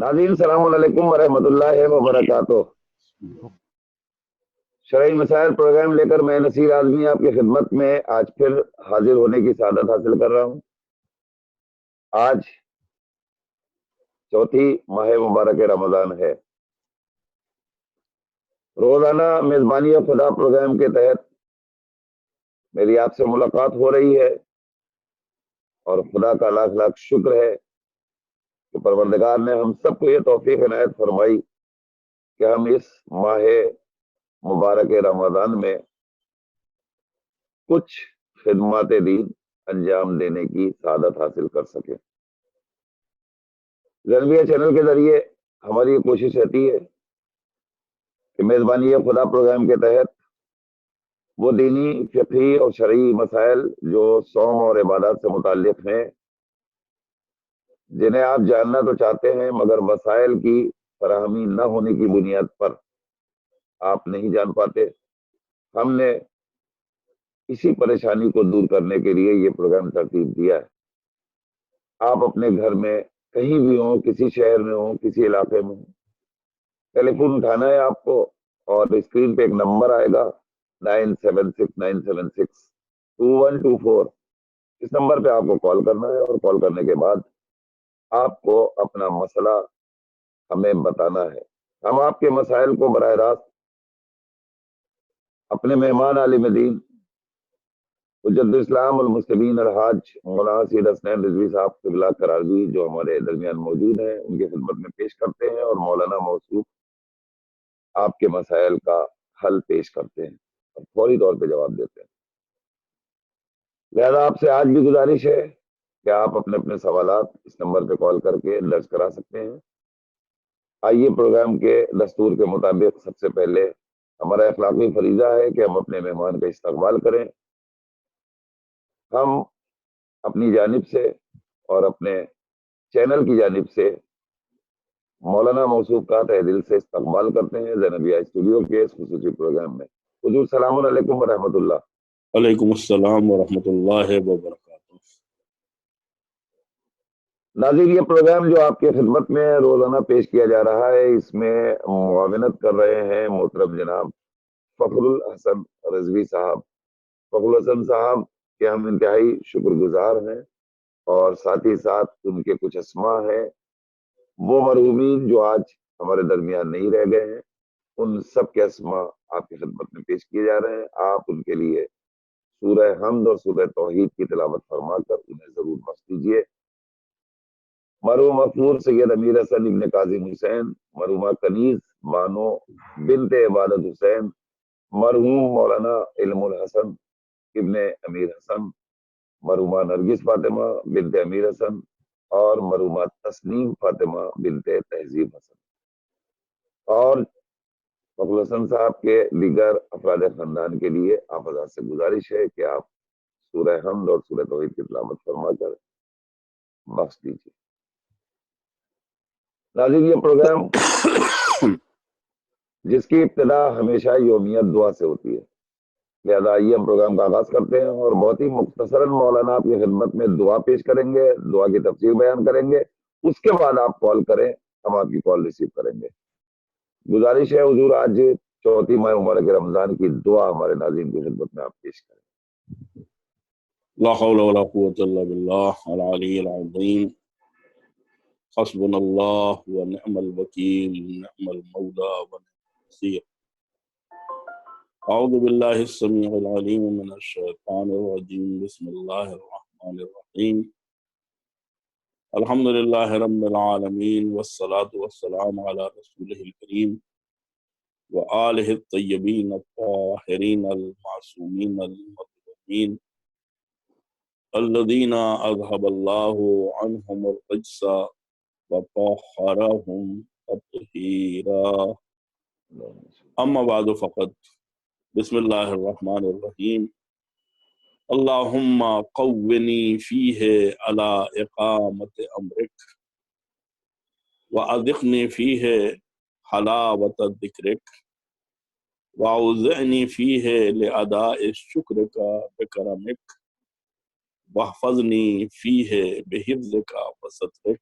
ناظرین السلام علیکم ورحمۃ اللہ وبرکاتہ۔ شرعی مسائل پروگرام لے کر میں نصیر اعظمی آپ کی خدمت میں آج پھر حاضر ہونے کی سعادت حاصل کر رہا ہوں۔ آج چوتھی ماہ مبارک رمضان ہے۔ روزانہ میزبانی خدا پروگرام کے تحت میری آپ سے ملاقات ہو رہی ہے، اور خدا کا لاکھ لاکھ شکر ہے کہ پروردگار نے ہم سب کو یہ توفیق عنایت فرمائی کہ ہم اس ماہ مبارک رمضان میں کچھ خدمات دین انجام دینے کی سعادت حاصل کر سکیں۔ زینبیہ چینل کے ذریعے ہماری یہ کوشش رہتی ہے کہ میزبانی خدا پروگرام کے تحت وہ دینی، فقہی اور شرعی مسائل جو صوم اور عبادات سے متعلق ہیں، جنہیں آپ جاننا تو چاہتے ہیں مگر مسائل کی فراہمی نہ ہونے کی بنیاد پر آپ نہیں جان پاتے، ہم نے اسی پریشانی کو دور کرنے کے لیے یہ پروگرام ترتیب دیا ہے۔ آپ اپنے گھر میں کہیں بھی ہوں، کسی شہر میں ہوں، کسی علاقے میں ہوں، ٹیلی فون اٹھانا ہے آپ کو، اور اسکرین پہ ایک نمبر آئے گا 9769762124۔ اس نمبر پہ آپ کو کال کرنا ہے، اور کال کرنے کے بعد آپ کو اپنا مسئلہ ہمیں بتانا ہے۔ ہم آپ کے مسائل کو براہ راست اپنے مہمان عالم دین حجت الاسلام المسلمین الحاج مولانا سید حسنین رضوی صاحب قبلہ قرارگی جو ہمارے درمیان موجود ہیں، ان کی خدمت میں پیش کرتے ہیں، اور مولانا موصوف آپ کے مسائل کا حل پیش کرتے ہیں اور فوری طور پہ جواب دیتے ہیں۔ لہذا آپ سے آج بھی گزارش ہے کہ آپ اپنے اپنے سوالات اس نمبر پہ کال کر کے درج کرا سکتے ہیں۔ آئیے پروگرام کے دستور کے مطابق سب سے پہلے ہمارا اخلاقی فریضہ ہے کہ ہم اپنے مہمان کا استقبال کریں۔ ہم اپنی جانب سے اور اپنے چینل کی جانب سے مولانا موصوف کا تہ دل سے استقبال کرتے ہیں زینبیہ اسٹوڈیو کے اس خصوصی پروگرام میں۔ حضور السلام علیکم ورحمۃ اللہ۔ وعلیکم السلام ورحمۃ اللہ وبرکاتہ۔ ناظرین، یہ پروگرام جو آپ کی خدمت میں روزانہ پیش کیا جا رہا ہے، اس میں معاونت کر رہے ہیں محترم جناب فخر الحسن رضوی صاحب۔ فخر الحسن صاحب کے ہم انتہائی شکر گزار ہیں، اور ساتھ ہی ساتھ ان کے کچھ اسماء ہیں، وہ مرحومین جو آج ہمارے درمیان نہیں رہ گئے ہیں، ان سب کے اسماء آپ کی خدمت میں پیش کیے جا رہے ہیں۔ آپ ان کے لیے سورہ حمد اور سورہ توحید کی تلاوت فرما کر انہیں ضرور بخش دیجیے۔ مرحوم مغفور سید امیر حسن ابن کاظم حسین، مرحومہ کنیز بانو بنت عبادت حسین، مرحوم مولانا علم الحسن ابن امیر حسن، مرحومہ نرگس فاطمہ بنت امیر حسن، اور مرحومہ تسنیم فاطمہ بنت تہذیب حسن، اور فخر حسن صاحب کے دیگر افراد خاندان کے لیے آپ حضرات سے گزارش ہے کہ آپ سورہ حمد اور سورہ توحید کی تلاوت فرما کر بخش دیجیے۔ ناظرین، یہ پروگرام جس کی ابتدا ہمیشہ یومیت دعا سے ہوتی ہے، لہذا آئیے ہم پروگرام کا آغاز کرتے ہیں، اور بہت ہی مختصراً مولانا آپ کی خدمت میں دعا پیش کریں گے، دعا کی تفسیر بیان کریں گے، اس کے بعد آپ کال کریں، ہم آپ کی کال ریسیو کریں گے۔ گزارش ہے حضور آج چوتھی ماہ مبارک رمضان کی دعا ہمارے ناظرین کی خدمت میں آپ پیش کریں۔ لا حول ولا قوة الا باللہ العلی العظیم، حسبنا اللہ ونعم الوکیل، نعم المولا ونعم النصیر۔ اعوذ باللہ السمیع العلیم من الشیطان الرجیم، بسم اللہ الرحمن الرحیم۔ الحمد للہ رب العالمین، والصلاة والسلام علی رسولہ الکریم وآلہ الطیبین الطاہرین المعصومین المطہرین الذین اذهب اللہ عنہم الرجس وطہرہم تطہیرا۔ اما بعد فقد بسم اللہ الرحمن الرحیم۔ اللہم قونی فیہ علی اقامت امرک، وأذقنی فیہ حلاوت ذکرک، وأوزعنی فیہ لأداء شکرک بکرمک، واحفظنی فیہ بحفظک وسترک،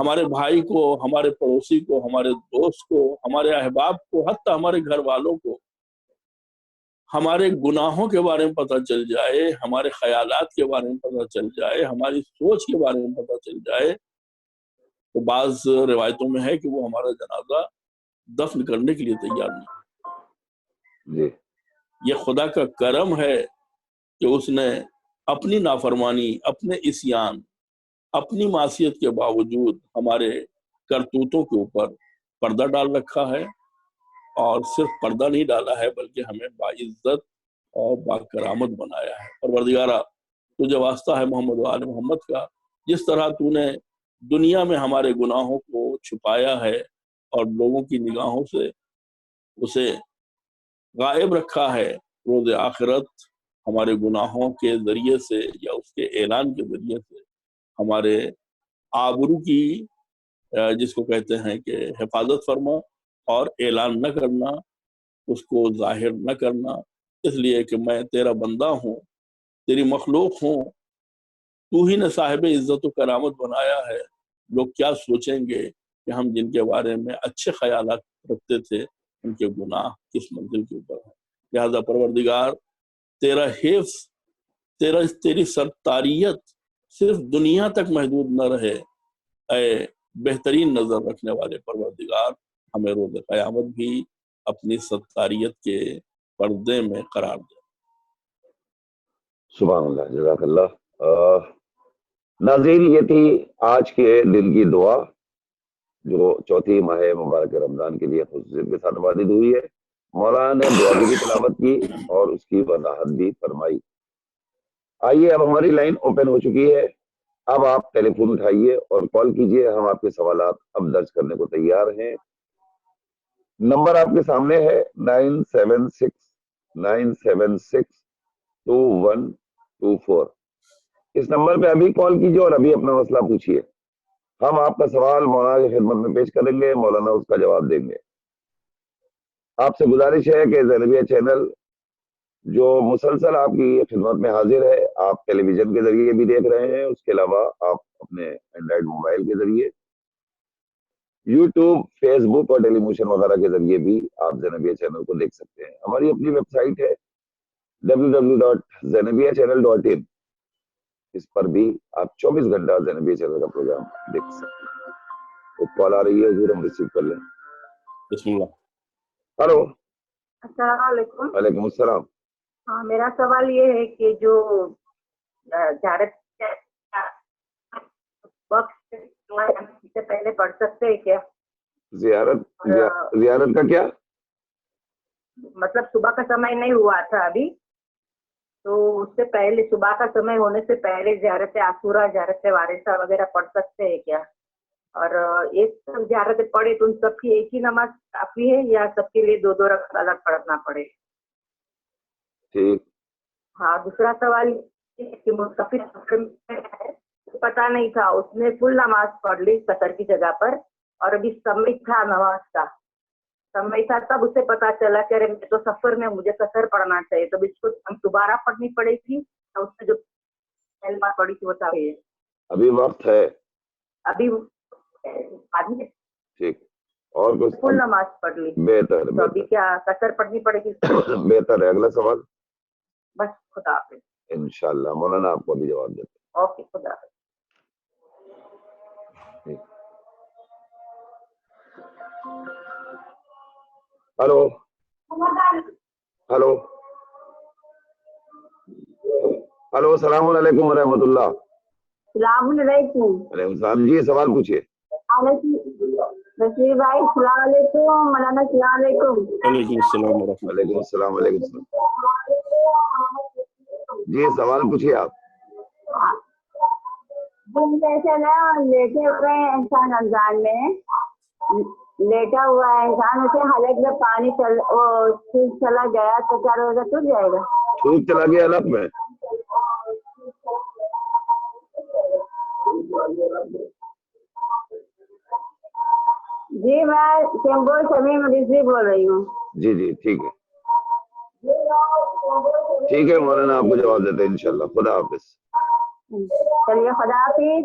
ہمارے بھائی کو، ہمارے پڑوسی کو، ہمارے دوست کو، ہمارے احباب کو، حتیٰ ہمارے گھر والوں کو ہمارے گناہوں کے بارے میں پتہ چل جائے، ہمارے خیالات کے بارے میں پتہ چل جائے، ہماری سوچ کے بارے میں پتہ چل جائے، تو بعض روایتوں میں ہے کہ وہ ہمارا جنازہ دفن کرنے کے لیے تیار نہیں۔ جی یہ خدا کا کرم ہے کہ اس نے اپنی نافرمانی، اپنے عصیان، اپنی معصیت کے باوجود ہمارے کرتوتوں کے اوپر پردہ ڈال رکھا ہے، اور صرف پردہ نہیں ڈالا ہے بلکہ ہمیں باعزت اور باکرامت بنایا ہے۔ پروردگارہ، تجھے واسطہ ہے محمد و آل محمد کا، جس طرح تو نے دنیا میں ہمارے گناہوں کو چھپایا ہے اور لوگوں کی نگاہوں سے اسے غائب رکھا ہے، روز آخرت ہمارے گناہوں کے ذریعے سے یا اس کے اعلان کے ذریعے سے ہمارے آبرو کی جس کو کہتے ہیں کہ حفاظت فرما، اور اعلان نہ کرنا، اس کو ظاہر نہ کرنا، اس لیے کہ میں تیرا بندہ ہوں، تیری مخلوق ہوں، تو ہی نے صاحب عزت و کرامت بنایا ہے۔ لوگ کیا سوچیں گے کہ ہم جن کے بارے میں اچھے خیالات رکھتے تھے ان کے گناہ کس منزل کے اوپر ہیں۔ لہذا پروردگار، تیرا حفظ، تیری سرتاریت صرف دنیا تک محدود نہ رہے، اے بہترین نظر رکھنے والے پروردگار، ہمیں روز قیامت بھی اپنی ستاریت کے پردے میں قرار دے۔ سبحان اللہ، جزاک اللہ۔ ناظرین، یہ تھی آج کے دن کی دعا جو چوتھی ماہ مبارک رمضان کے لیے خصوصیت کے ساتھ وارد ہوئی ہے۔ مولانا نے دعا کی بھی تلاوت کی اور اس کی وضاحت بھی فرمائی۔ آئیے، اب ہماری لائن اوپن ہو چکی ہے، اب آپ ٹیلی فون اٹھائیے اور کال کیجئے، ہم آپ کے سوالات اب درج کرنے کو تیار ہیں۔ نمبر آپ کے سامنے ہے 9769762124۔ اس نمبر پہ ابھی کال کیجئے اور ابھی اپنا مسئلہ پوچھیے، ہم آپ کا سوال مولانا کی خدمت میں پیش کریں گے، مولانا اس کا جواب دیں گے۔ آپ سے گزارش ہے کہ زینبیہ چینل جو مسلسل آپ کی خدمت میں حاضر ہے، آپ ٹیلی ویژن کے ذریعے بھی دیکھ رہے ہیں، اس کے علاوہ آپ اپنے اینڈرائیڈ موبائل کے ذریعے، یوٹیوب، فیس بک اور ٹیلی موشن وغیرہ کے ذریعے بھی آپ زینبیہ چینل کو دیکھ سکتے ہیں۔ ہماری اپنی ویب سائٹ ہے www.zainabiachannel.in، اس پر بھی آپ 24 گھنٹہ زینبیہ چینل کا پروگرام دیکھ سکتے ہیں۔ ایک کال آ رہی ہے، حضور ہم ریسیو کر لیں۔ بسم اللہ۔ ہلو، السلام علیکم۔ وعلیکم السلام۔ ہاں، میرا سوال یہ ہے کہ جو زیارت وقت سے پہلے پڑھ سکتے ہیں کیا؟ زیارت کا کیا مطلب صبح کا سمے نہیں ہوا تھا ابھی، تو اس سے پہلے صبح کا سمے ہونے سے پہلے زیارت عاشورہ، زیارت وارثہ وغیرہ پڑھ سکتے ہیں کیا؟ اور ایک سب زیارت پڑھے تو ان سب کی ایک ہی نماز کافی ہے یا سب کے لیے دو دو رکعت الگ پڑھنا پڑے؟ ٹھیک۔ ہاں، دوسرا سوال یہ کہ مسافر پتا نہیں تھا، اس نے فل نماز پڑھ لی قصر کی جگہ پر، اور ابھی سمے تھا نماز کا، سمے تھا، تب اسے پتا چلا کہ ارے میں تو سفر میں، مجھے قصر پڑھنا چاہیے، تو اس کو ہم دوبارہ پڑھنی پڑے گی، اس نے جو کلمہ پڑھی تھی وہ چاہیے؟ ابھی وقت ہے، ابھی ٹھیک، اور کچھ؟ فل نماز پڑھ لی، بہتر تو ابھی کیا قصر پڑھنی پڑے گی؟ بہتر ہے۔ اگلا سوال۔ بس، خدا حافظ۔ انشاءاللہ مولانا آپ کو بھی جواب دیتے ہیں۔ اوکے، خدا حافظ۔ ہلو ہلو ہلو، السلام علیکم ورحمۃ اللہ۔ السلام علیکم۔ وعلیکم السلام، جی سوال پوچھیے۔ نصیر بھائی السلام علیکم، مولانا السلام علیکم۔ وعلیکم السلام ورحمۃ اللہ۔ وعلیکم السلام، وعلیکم السلام، جی سوال پوچھیے آپ۔ جیسے نا لیٹے ہوئے ہیں انسان رمضان میں، لیٹا ہوا ہے انسان، اسے حلق میں پانی چلا گیا تو کیا روزہ ٹوٹ جائے گا؟ تھوک چلا گیا حلق میں؟ جی، میں چیمبور شمیم رضوی بول رہی ہوں۔ جی جی، ٹھیک ہے ٹھیک ہے، مولانا آپ کو جواب دیتے ہیں انشاءاللہ۔ خدا حافظ۔ چلیے، خدا حافظ۔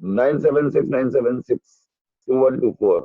9769762124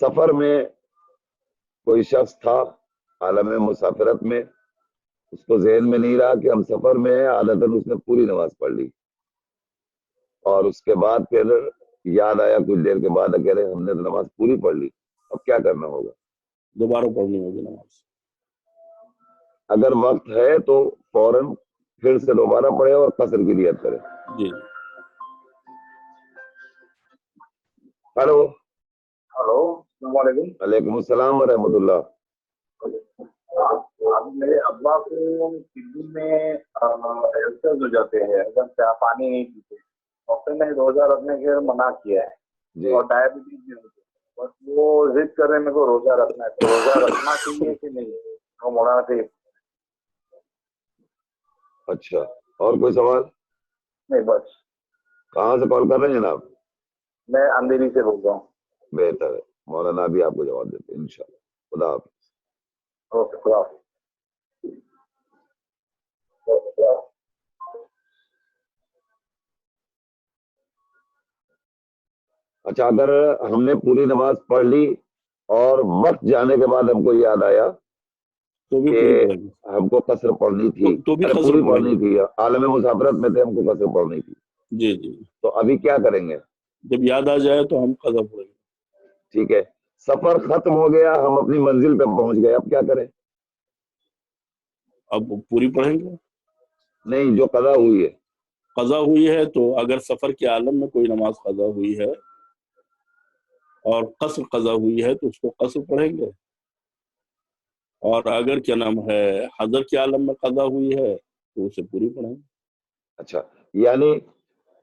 سفر میں کوئی شخص تھا عالم مسافرت میں، اس کو ذہن میں نہیں رہا کہ ہم سفر میں ہیں، عادتاً اس نے پوری نماز پڑھ لی، اور اس کے بعد پھر یاد آیا کچھ دیر کے بعد کہ ہم نے تو نماز پوری پڑھ لی، اب کیا کرنا ہوگا؟ دوبارہ پڑھنی ہوگی نماز. اگر وقت ہے تو فوراً پھر سے دوبارہ پڑھے اور قصر کی نیت کرے. جی. ہلو. ہلو، السلام علیکم. وعلیکم السلام ورحمۃ اللہ. میرے ابا کو کڈنی میں السرز ہو جاتے ہیں اگر پانی نہیں پیتے. ڈاکٹر نے روزہ رکھنے کے منع کیا ہے جی. اور ڈائبٹیز بھی ہوتی ہے، بس وہ ضد کر رہے ہیں میرے کو روزہ رکھنا ہے. تو روزہ رکھنا چاہیے کہ نہیں، وہ موڑانا چاہیے؟ اچھا، اور کوئی سوال؟ نہیں بس. کہاں سے کال کر رہے ہیں جناب؟ میں اندھیری سے بول رہا ہوں. بہتر ہے، مولانا بھی آپ کو جواب دیتے ہیں انشاءاللہ. خدا حافظ. اوکے، خدا حافظ. اچھا، اگر ہم نے پوری نماز پڑھ لی اور وقت جانے کے بعد ہم کو یاد آیا تو بھی کہ پوری پڑھیں گے. ہم کو قصر پڑھنی تھی، تو بھی قصر پوری پڑھیں پڑھنی گے. تھی، عالم مسافرت میں تھے، ہم کو قصر پڑھنی تھی، جی جی. تو ابھی کیا کریں گے؟ جب یاد آ جائے تو ہم قضا پڑھیں گے. ٹھیک ہے، سفر ختم ہو گیا، ہم اپنی منزل پہ پہنچ گئے، اب کیا کریں؟ اب پوری پڑھیں گے. نہیں، جو قضا ہوئی ہے. قضا ہوئی ہے تو اگر سفر کے عالم میں کوئی نماز قضا ہوئی ہے اور قصر قضا ہوئی ہے تو اس کو قصر پڑھیں گے، اور اگر کیا نام ہے حضر کے عالم میں قضا ہوئی ہے تو اسے پوری پڑھیں گے. اچھا، یعنی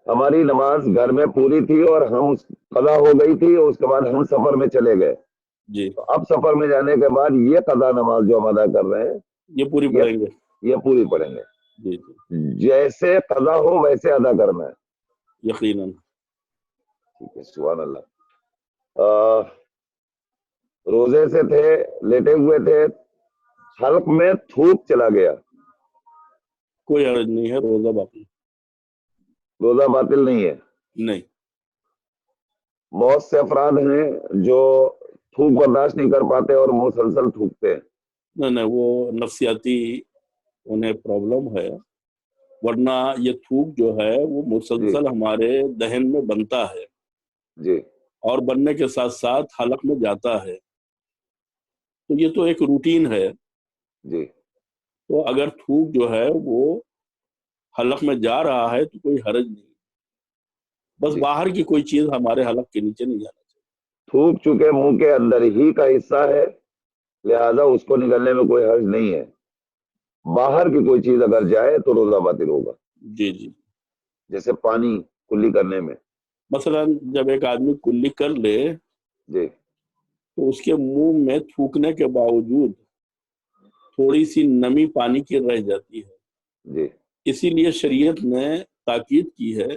ہماری نماز گھر میں پوری تھی اور ہم قضا ہو گئی تھی، اور اس کے بعد ہم سفر میں چلے گئے، جی. تو اب سفر میں جانے کے بعد یہ قضا نماز جو ہم ادا کر رہے ہیں یہ پوری پڑھیں گے. یہ پوری پڑھیں گے. جی جی. جیسے قضا ہو ویسے ادا کرنا ہے. یقیناً. ٹھیک ہے، سبحان اللہ. روزے سے تھے، لیٹے ہوئے تھے، حلق میں تھوک چلا گیا، کوئی حرج نہیں ہے، روزہ باقی. روزہ باطل نہیں ہے. نہیں. بہت سے افراد ہیں جو تھوک برداشت نہیں کر پاتے اور مسلسل تھوکتے ہیں. نہیں، وہ نفسیاتی انہیں پرابلم ہے، ورنہ یہ تھوک جو ہے وہ جی مسلسل ہمارے دہن میں بنتا ہے جی اور بننے کے ساتھ ساتھ حلق میں جاتا ہے، تو یہ تو ایک روٹین ہے. جی تو اگر تھوک جو ہے وہ حلق میں جا رہا ہے تو کوئی حرج نہیں، بس جی. باہر کی کوئی چیز ہمارے حلق کے نیچے نہیں جانا چاہیے. تھوک چونکہ منہ کے اندر ہی کا حصہ ہے، لہذا اس کو نگلنے میں کوئی حرج نہیں ہے. باہر کی کوئی چیز اگر جائے تو روزہ باطل ہوگا، جی جی. جیسے پانی کلی کرنے میں. مثلا جب ایک آدمی کلی کر لے جی تو اس کے منہ میں تھوکنے کے باوجود تھوڑی سی نمی پانی کی رہ جاتی ہے. جی اسی لیے شریعت نے تاکید کی ہے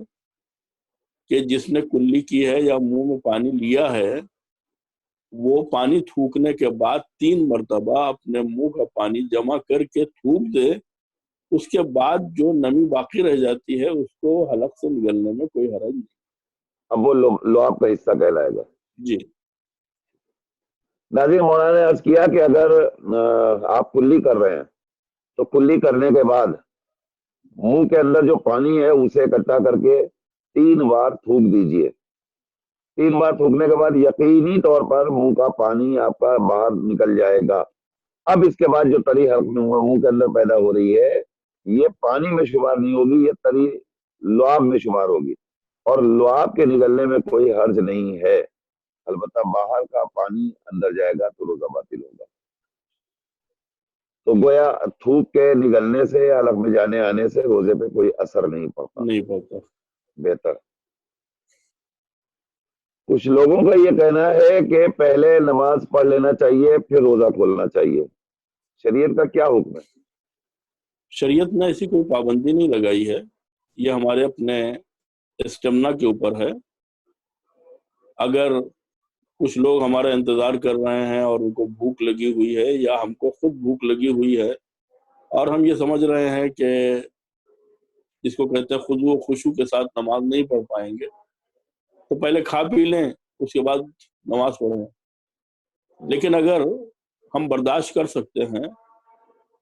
کہ جس نے کلی کی ہے یا منہ میں پانی لیا ہے وہ پانی تھوکنے کے بعد 3 مرتبہ اپنے منہ کا پانی جمع کر کے تھوک دے، اس کے بعد جو نمی باقی رہ جاتی ہے اس کو حلق سے نگلنے میں کوئی حرج نہیں. اب وہ لعاب کا حصہ کہلائے گا. جی. ناظرین، مولانا نے عرض کیا کہ اگر آپ کلی کر رہے ہیں تو کلی کرنے کے بعد منہ کے اندر جو پانی ہے اسے اکٹھا کر کے 3 بار تھوک دیجئے. 3 بار تھوکنے کے بعد یقینی طور پر منہ کا پانی آپ کا باہر نکل جائے گا. اب اس کے بعد جو تری حلق میں منہ کے اندر پیدا ہو رہی ہے یہ پانی میں شمار نہیں ہوگی، یہ تری لعاب میں شمار ہوگی، اور لعاب کے نکلنے میں کوئی حرج نہیں ہے. البتہ باہر کا پانی اندر جائے گا تو روزہ باطل ہوگا. تو گویا تھوک کے نگلنے سے یا حلق میں جانے آنے سے روزے پہ کوئی اثر نہیں پڑتا. نہیں پڑتا. بہتر. کچھ لوگوں کا یہ کہنا ہے کہ پہلے نماز پڑھ لینا چاہیے پھر روزہ کھولنا چاہیے، شریعت کا کیا حکم ہے؟ شریعت نے ایسی کوئی پابندی نہیں لگائی ہے، یہ ہمارے اپنے اسٹیمنا کے اوپر ہے. اگر کچھ لوگ ہمارا انتظار کر رہے ہیں اور ان کو بھوک لگی ہوئی ہے یا ہم کو خود بھوک لگی ہوئی ہے اور ہم یہ سمجھ رہے ہیں کہ جس کو کہتے ہیں خضوع و خشوع کے ساتھ نماز نہیں پڑھ پائیں گے، تو پہلے کھا پی لیں اس کے بعد نماز پڑھیں. لیکن اگر ہم برداشت کر سکتے ہیں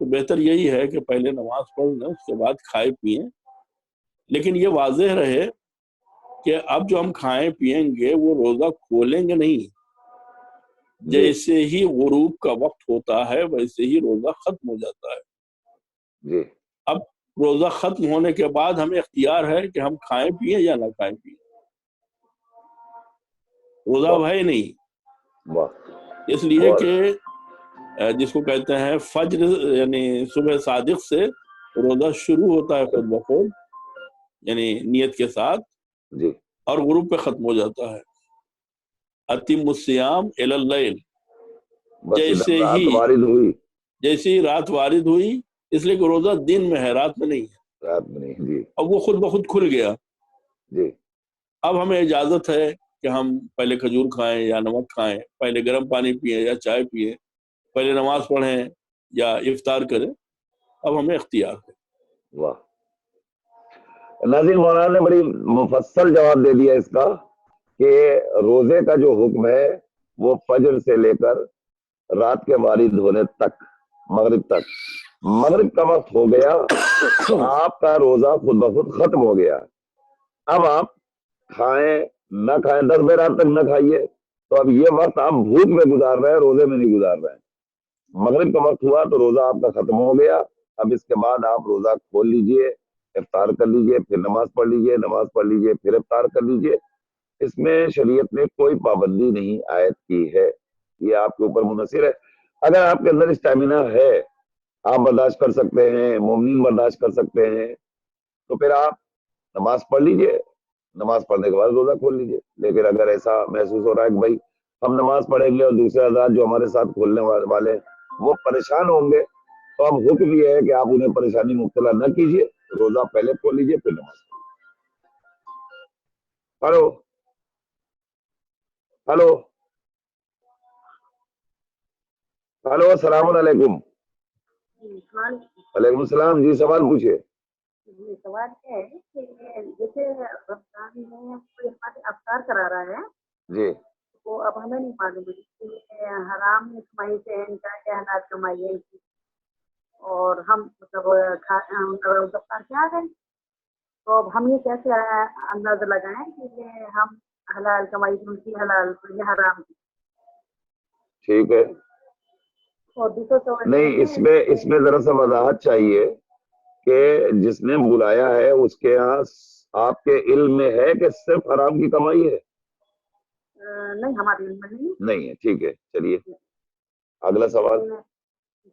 تو بہتر یہی ہے کہ پہلے نماز پڑھ لیں، اس کے بعد کھائے پئیں، لیکن یہ واضح رہے کہ اب جو ہم کھائیں پیئیں گے وہ روزہ کھولیں گے نہیں، جیسے ہی غروب کا وقت ہوتا ہے ویسے ہی روزہ ختم ہو جاتا ہے۔ جی اب روزہ ختم ہونے کے بعد ہمیں اختیار ہے کہ ہم کھائیں پیئیں یا نہ کھائیں پیئیں، روزہ اب ہے نہیں۔ واہ اس لیے کہ جس کو کہتے ہیں فجر یعنی صبح صادق سے روزہ شروع ہوتا ہے خود بخود، یعنی نیت کے ساتھ، جی اور غروب پہ ختم ہو جاتا ہے۔ اتم الصیام الی اللیل، بس ادھر رات وارد ہوئی، جیسے ہی رات وارد ہوئی، اس لیے کہ روزہ دن میں ہے، رات میں نہیں ہے، رات میں نہیں۔ جی اب وہ خود بخود کھل گیا۔ جی اب ہمیں اجازت ہے کہ ہم پہلے کھجور کھائیں یا نمک کھائیں، پہلے گرم پانی پئیں یا چائے پئیں، پہلے نماز پڑھیں یا افطار کریں، اب ہمیں اختیار ہے۔ واہ، ناظرین مولانا نے بڑی مفصل جواب دے دیا اس کا کہ روزے کا جو حکم ہے وہ فجر سے لے کر رات کے وارد ہونے تک، مغرب تک، مغرب کا وقت ہو گیا آپ کا روزہ خود بخود ختم ہو گیا۔ اب آپ کھائیں نہ کھائیں، 10 بجے رات تک نہ کھائیے، تو اب یہ وقت آپ بھوک میں گزار رہے ہیں، روزے میں نہیں گزار رہے ہیں۔ مغرب کا وقت ہوا تو روزہ آپ کا ختم ہو گیا، اب اس کے بعد آپ روزہ کھول لیجئے، افطار کر لیجئے، پھر نماز پڑھ لیجئے، نماز پڑھ لیجئے پھر افطار کر لیجئے۔ اس میں شریعت نے کوئی پابندی نہیں عائد کی ہے، یہ آپ کے اوپر منحصر ہے۔ اگر آپ کے اندر اسٹیمنا ہے، آپ برداشت کر سکتے ہیں، مومنین برداشت کر سکتے ہیں، تو پھر آپ نماز پڑھ لیجئے، نماز پڑھنے کے بعد روزہ کھول لیجئے۔ لیکن اگر ایسا محسوس ہو رہا ہے کہ بھائی ہم نماز پڑھیں گے اور دوسرے حضرات جو ہمارے ساتھ کھولنے والے ہیں وہ پریشان ہوں گے، تو اب حکم یہ ہے کہ آپ انہیں پریشانی مبتلا نہ کیجئے، روزہ پہلے کھول لیجئے پھر نماز پڑھیے۔ ہلو ہلو ہلو، السلام علیکم۔ وعلیکم السلام، جی سوال پوچھئے۔ سوال یہ ہے کہ جیسے رمضان میں کوئی ہمارے افطار کرا رہا ہے، جی تو اب ہمیں نہیں معلوم کہ حرام کمائی سے ہے کیا حالات کمائی ہے، اور ہم مطلب افطار کیا گئے، تو اب ہم یہ کیسے اندازہ لگائیں کہ یہ ہم حلال کمائی ان کی حلال یہ حرام کی؟ ٹھیک ہے، اور دوسرا سوال نہیں اس میں ذرا سا وضاحت چاہیے کہ جس نے بلایا ہے اس کے یہاں آپ کے علم میں ہے کہ صرف حرام کی کمائی ہے؟ نہیں، ہمارے علم میں نہیں ہے، ٹھیک ہے، چلیے اگلا سوال۔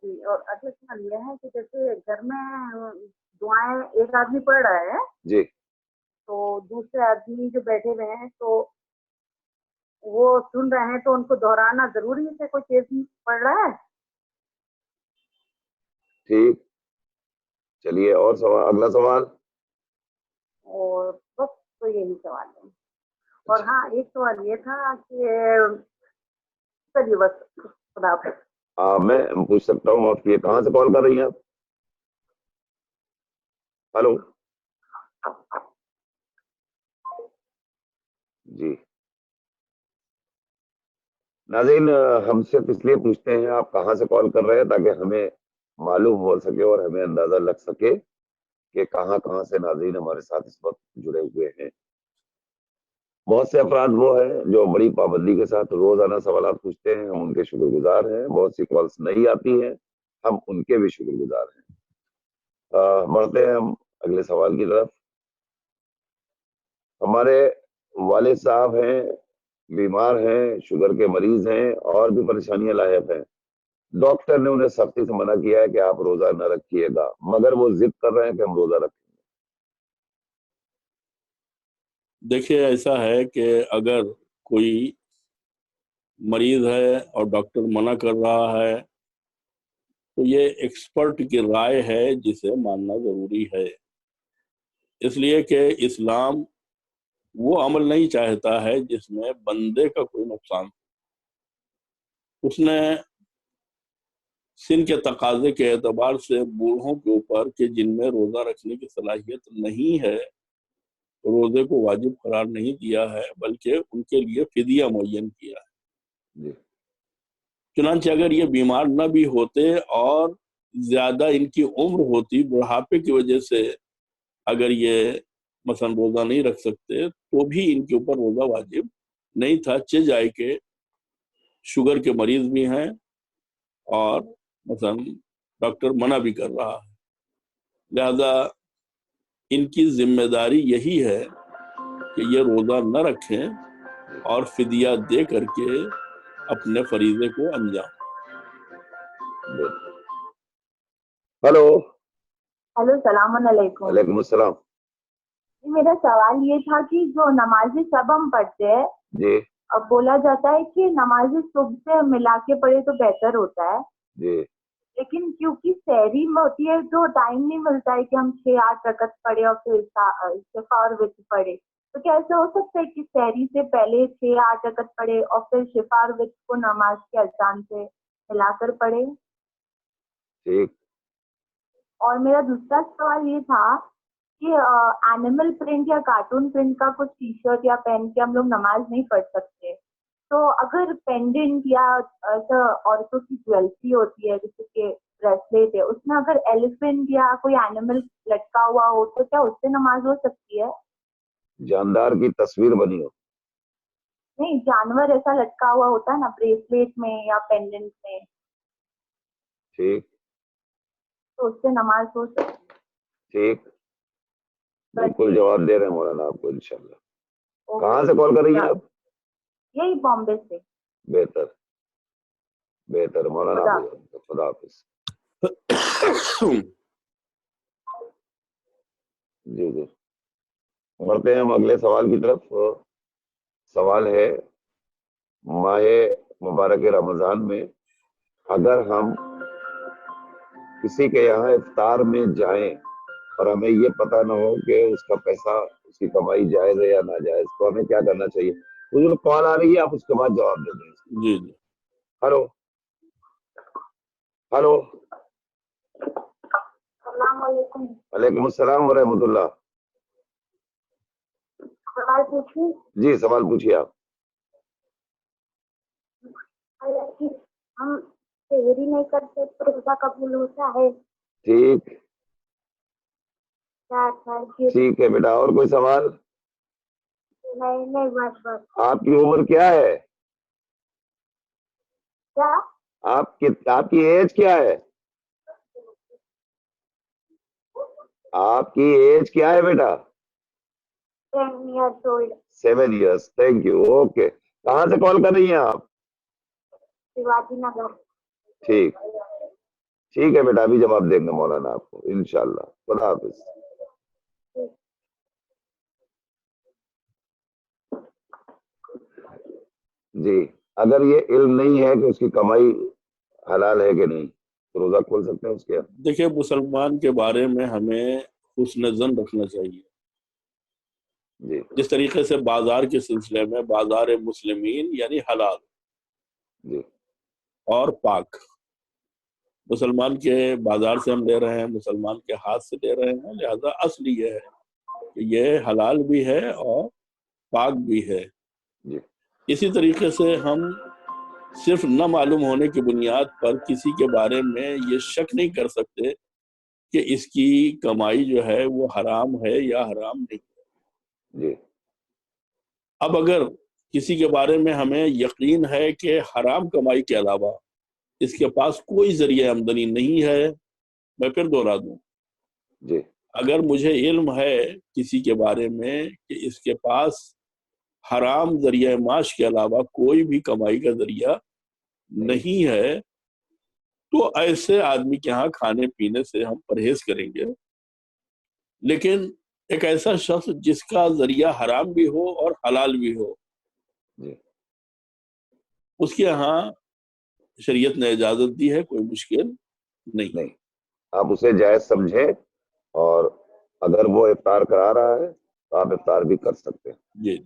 جی، اور اگلا سوال یہ ہے کہ جیسے گھر میں دعائیں ایک آدمی پڑھ رہا ہے جی تو دوسرے آدمی جو بیٹھے ہوئے ہیں تو وہ سن رہے ہیں، تو ان کو دہرانا ضروری ہے کہ کوئی چیز پڑھ رہا ہے؟ ٹھیک، چلیے اور سوال، اگلا سوال۔ اور بس تو یہی سوال ہے۔ اور ہاں، ایک سوال یہ تھا کہ چلیے بس، خدا حافظ۔ میں پوچھ سکتا ہوں آپ یہ کہاں سے کال کر رہی ہیں آپ؟ ہلو جی، ناظرین ہم صرف اس لیے پوچھتے ہیں آپ کہاں سے کال کر رہے ہیں تاکہ ہمیں معلوم ہو سکے اور ہمیں اندازہ لگ سکے کہ کہاں کہاں سے ناظرین ہمارے ساتھ اس وقت جڑے ہوئے ہیں۔ بہت سے افراد وہ ہیں جو بڑی پابندی کے ساتھ روزانہ سوالات پوچھتے ہیں، ہم ان کے شکر گزار ہیں۔ بہت سی کالس نہیں آتی ہیں، ہم ان کے بھی شکر گزار ہیں۔ بڑھتے ہیں ہم اگلے سوال کی طرف۔ ہمارے والد صاحب ہیں، بیمار ہیں، شوگر کے مریض ہیں اور بھی پریشانیاں لاحق ہیں، ڈاکٹر نے انہیں سختی سے منع کیا ہے کہ آپ روزہ نہ رکھیے گا، مگر وہ ضد کر رہے ہیں کہ ہم روزہ رکھیں گے۔ دیکھیے ایسا ہے کہ اگر کوئی مریض ہے اور ڈاکٹر منع کر رہا ہے تو یہ ایکسپرٹ کی رائے ہے جسے ماننا ضروری ہے، اس لیے کہ اسلام وہ عمل نہیں چاہتا ہے جس میں بندے کا کوئی نقصان ہو۔ اس نے سن کے تقاضے کے اعتبار سے بوڑھوں کے اوپر کہ جن میں روزہ رکھنے کی صلاحیت نہیں ہے روزے کو واجب قرار نہیں دیا ہے، بلکہ ان کے لیے فدیہ معین کیا ہے۔ جی چنانچہ اگر یہ بیمار نہ بھی ہوتے اور زیادہ ان کی عمر ہوتی، بڑھاپے کی وجہ سے اگر یہ مثلا روزہ نہیں رکھ سکتے تو بھی ان کے اوپر روزہ واجب نہیں تھا، چہ جائے کہ شوگر کے مریض بھی ہیں اور مثلا ڈاکٹر منع بھی کر رہا ہے، لہذا ان کی ذمہ داری یہی ہے کہ یہ روزہ نہ رکھیں اور فدیہ دے کر کے اپنے فریضے کو انجام۔ ہلو ہلو، السلام علیکم۔ وعلیکم السلام میرا سوال یہ تھا کہ جو نماز سب ہم پڑھتے ہیں، جی اب بولا جاتا ہے کہ نماز صبح سے ملا کے پڑھے تو بہتر ہوتا ہے، جی لیکن کیونکہ سحری میں ہوتی ہے تو ٹائم نہیں ملتا ہے کہ ہم 6-8 رکعت پڑھے اور پھر شفا اور وتر پڑھے، تو کیا ایسا ہو سکتا ہے کہ سحری سے پہلے 6-8 رکعت پڑھے اور پھر شفا اور وتر کو نماز کے اذان سے ملا کر پڑھے؟ ٹھیک۔ اور میرا دوسرا سوال یہ تھا کہ اینیمل پرنٹ یا کارٹون پرنٹ کا کچھ ٹی شرٹ یا پہن کے ہم لوگ نماز نہیں پڑھ سکتے، تو اگر پینڈنٹ یا ایسا عورتوں کی جویلری ہوتی ہے جیسے کہ بریسلیٹ ہے، اس میں اگر ایلیفینٹ یا کوئی اینیمل لٹکا ہوا ہو تو کیا اس سے نماز ہو سکتی ہے؟ جاندار کی تصویر بنی ہو؟ نہیں، جانور ایسا لٹکا ہوا ہوتا ہے نا بریسلیٹ میں یا پینڈنٹ میں، ٹھیک تو اس سے نماز ہو سکتی ہے؟ ٹھیک، بالکل جواب دے رہے ہیں مولانا آپ کو انشاءاللہ۔ کہاں سے کال کر رہی ہیں آپ؟ یہی بامبے سے۔ بہتر بہتر مولانا آپ، خدا حافظ۔ جی جی، بڑھتے ہیں ہم اگلے سوال کی طرف۔ سوال ہے، ماہ مبارک رمضان میں اگر ہم کسی کے یہاں افطار میں جائیں اور ہمیں یہ پتہ نہ ہو کہ اس کا پیسہ، اس کی کمائی جائز ہے یا ناجائز، تو ہمیں کیا کرنا چاہیے؟ مجھے کال آ رہی ہے، آپ اس کے بعد جواب دے دیں۔ جی جی، ہلو ہلو، السلام علیکم۔ وعلیکم السلام ورحمۃ اللہ۔ سوال پوچھوں؟ جی سوال پوچھیے آپ۔ ہم سحری نہیں کرتے تو روزہ قبول ہوتا ہے؟ ٹھیک ٹھیک ہے بیٹا، اور کوئی سوال؟ نہیں، بس آپ کی عمر کیا ہے؟ کیا؟ آپ کی ایج کیا ہے؟ آپ کی ایج کیا ہے بیٹا؟ 10 years old۔ 7 years، thank you, okay. کہاں سے کال کر رہی ہیں آپ؟ شیواجی نگر۔ ٹھیک ٹھیک ہے بیٹا، ابھی جواب دیں گے مولانا آپ کو انشاءاللہ۔ خدا حافظ۔ جی، اگر یہ علم نہیں ہے کہ اس کی کمائی حلال ہے کہ نہیں تو روزہ کھول سکتے ہیں اس کے؟ دیکھیں، مسلمان کے بارے میں ہمیں حسن ظن رکھنا چاہیے۔ جی جس طریقے سے بازار کے سلسلے میں بازار مسلمین یعنی حلال جی اور پاک، مسلمان کے بازار سے ہم لے رہے ہیں، مسلمان کے ہاتھ سے لے رہے ہیں، لہذا اصل یہ ہے کہ یہ حلال بھی ہے اور پاک بھی ہے۔ جی اسی طریقے سے ہم صرف نہ معلوم ہونے کی بنیاد پر کسی کے بارے میں یہ شک نہیں کر سکتے کہ اس کی کمائی جو ہے وہ حرام ہے یا حرام نہیں ہے۔ جی اب اگر کسی کے بارے میں ہمیں یقین ہے کہ حرام کمائی کے علاوہ اس کے پاس کوئی ذریعہ آمدنی نہیں ہے، میں پھر دوہرا دوں، جی اگر مجھے علم ہے کسی کے بارے میں کہ اس کے پاس حرام ذریعہ معاش کے علاوہ کوئی بھی کمائی کا ذریعہ نہیں ہے، تو ایسے آدمی کے ہاں کھانے پینے سے ہم پرہیز کریں گے۔ لیکن ایک ایسا شخص جس کا ذریعہ حرام بھی ہو اور حلال بھی ہو، جی اس کے ہاں شریعت نے اجازت دی ہے، کوئی مشکل نہیں۔ آپ اسے جائز سمجھیں، اور اگر وہ افطار کرا رہا ہے تو آپ افطار بھی کر سکتے ہیں، جی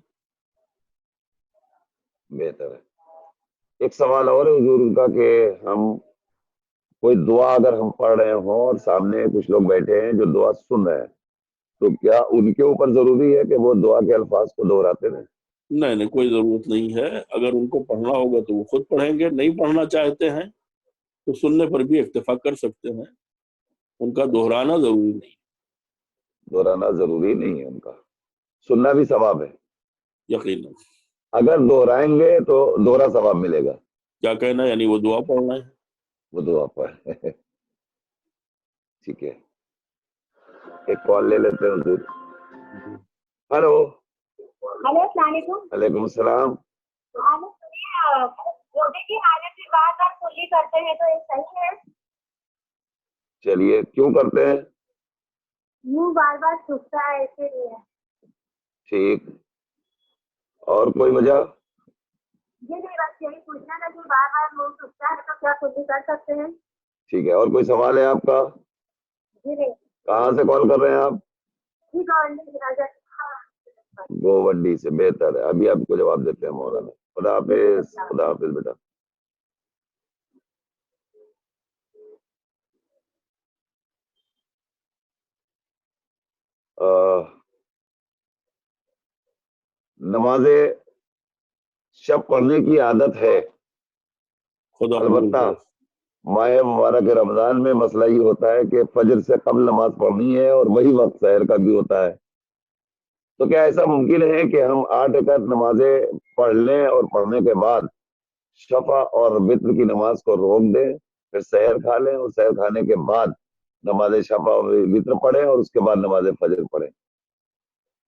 بہتر ہے۔ ایک سوال اور ہے حضور کا کہ ہم کوئی دعا اگر ہم پڑھ رہے ہوں اور سامنے کچھ لوگ بیٹھے ہیں جو دعا سن رہے ہیں، تو کیا ان کے اوپر ضروری ہے کہ وہ دعا کے الفاظ کو دہراتے رہیں؟ نہیں نہیں کوئی ضرورت نہیں ہے. اگر ان کو پڑھنا ہوگا تو وہ خود پڑھیں گے, نہیں پڑھنا چاہتے ہیں تو سننے پر بھی اکتفا کر سکتے ہیں, ان کا دہرانا ضروری نہیں. دہرانا ضروری نہیں ہے ان کا, سننا بھی ثواب ہے. یقیناً. اگر دہرائیں گے تو دوہرا ثواب ملے گا. کیا کہنا ہے, یعنی وہ دعا پڑھنا ہے. وہ دعا پر ٹھیک ہے, ایک کال لے لیتے ہیں حضور. ہلو. ہلو السلام علیکم. وعلیکم السلام. روزے کی حالت میں بار بار کلی کرتے ہیں تو یہ صحیح ہے؟ چلیے, کیوں کرتے ہیں؟ منہ بار بار سوکھتا ہے اسی لیے. ٹھیک, اور کوئی وجہ؟ جی نہیں, بس یہی پوچھنا تھا کہ بار بار منہ سوکھتا ہے تو کیا کلی کر سکتے ہیں؟ ٹھیک ہے, اور کوئی سوال ہے آپ کا؟ جی نہیں. کہاں سے کال کر رہے ہیں آپ؟ جی گورنمنٹ. گوونڈی سے. بہتر ہے, ابھی آپ کو جواب دیتے ہیں مولانا. خدا حافظ. خدا حافظ بیٹا. نماز شب پڑھنے کی عادت ہے, خدا قبول البتہ کرے. ماہ مبارک رمضان میں مسئلہ یہ ہوتا ہے کہ فجر سے قبل نماز پڑھنی ہے اور وہی وقت سحر کا بھی ہوتا ہے. تو کیا ایسا ممکن ہے کہ ہم 8 رکعت نمازیں پڑھ لیں اور پڑھنے کے بعد شفع اور وتر کی نماز کو روک دیں, پھر سحر کھا لیں اور سحر کھانے کے بعد نماز شفع اور وتر پڑھیں اور اس کے بعد نماز فجر پڑھیں؟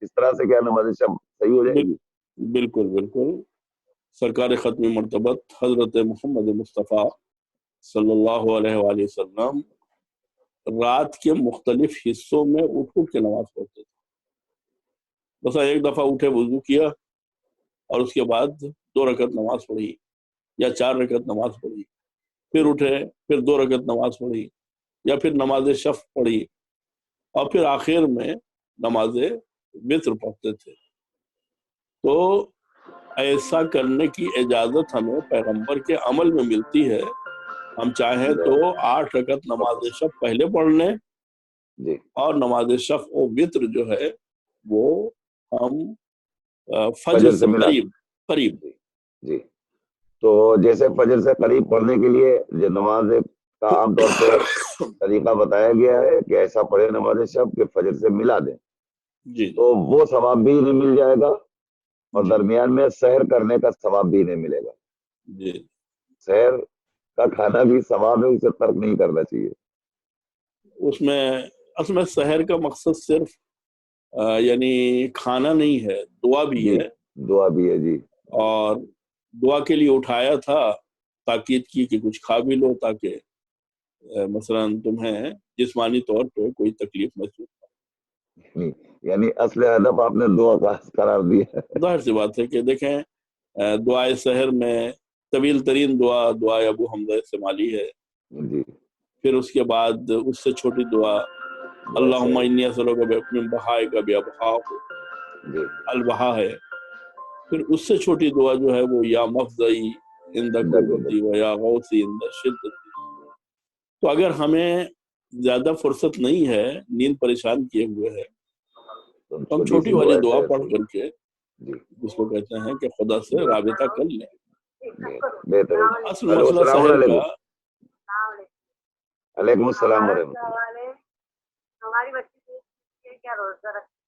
اس طرح سے کیا نماز شب صحیح ہو جائے گی؟ بالکل بالکل. سرکار ختم مرتبت حضرت محمد مصطفیٰ صلی اللہ علیہ وآلہ وسلم رات کے مختلف حصوں میں اٹھ اٹھ کے نماز پڑھتے تھے. بس ایک دفعہ اٹھے, وضو کیا اور اس کے بعد 2 رکعت نماز پڑھی یا 4 رکعت نماز پڑھی, پھر اٹھے, پھر 2 رکعت نماز پڑھی یا پھر نماز شفع پڑھی اور پھر آخر میں نماز وتر پڑھتے تھے. تو ایسا کرنے کی اجازت ہمیں پیغمبر کے عمل میں ملتی ہے. ہم چاہیں تو 8 رکعت نماز شفع پہلے پڑھ لیں جی, اور نماز شفع و وتر جو ہے وہ ہم فجر سے قریب جی جی. تو جیسے فجر سے قریب پڑھنے کے لیے جو نماز کا عام طور پہ طریقہ بتایا گیا ہے کہ ایسا پڑھے نماز شب کہ فجر سے ملا دیں, جی تو وہ ثواب بھی نہیں مل جائے گا اور جی درمیان میں سحر کرنے کا ثواب بھی نہیں ملے گا. جی. سحر کا کھانا بھی ثواب ہے, اسے ترک نہیں کرنا چاہیے. اس میں اصل میں سحر کا مقصد صرف یعنی کھانا نہیں ہے, دعا بھی جی, ہے. دعا بھی ہے. جی, اور دعا کے لیے اٹھایا تھا, تاکید کی کہ کچھ کھا بھی لو تاکہ مثلا تمہیں جسمانی طور پہ کوئی تکلیف محسوس نہ. یعنی اصل ہدف آپ نے دعا کا قرار دیا. ظاہر سی بات ہے کہ دیکھیں دعائے سحر میں طویل ترین دعائے ابو حمزہ استعمالی ہے. جی, پھر اس کے بعد اس سے چھوٹی دعا اللہم انی اسألک من بہائک بابہا جی, البہا ہے. پھر اس سے چھوٹی دعا جو ہے وہ یا مفزعی عند قوتی و یا غوثی عند شدتی. تو اگر ہمیں زیادہ فرصت نہیں ہے, نیند پریشان کیے ہوئے ہے, تو ہم چھوٹی والی دعا پڑھ کر کے جس کو کہتے ہیں کہ خدا سے رابطہ کر لیں. بہتر. اصل مسئلہ سحر کا. علیکم السلام ورحمۃ اللہ. ہماری بچی کیا روزہ رکھتی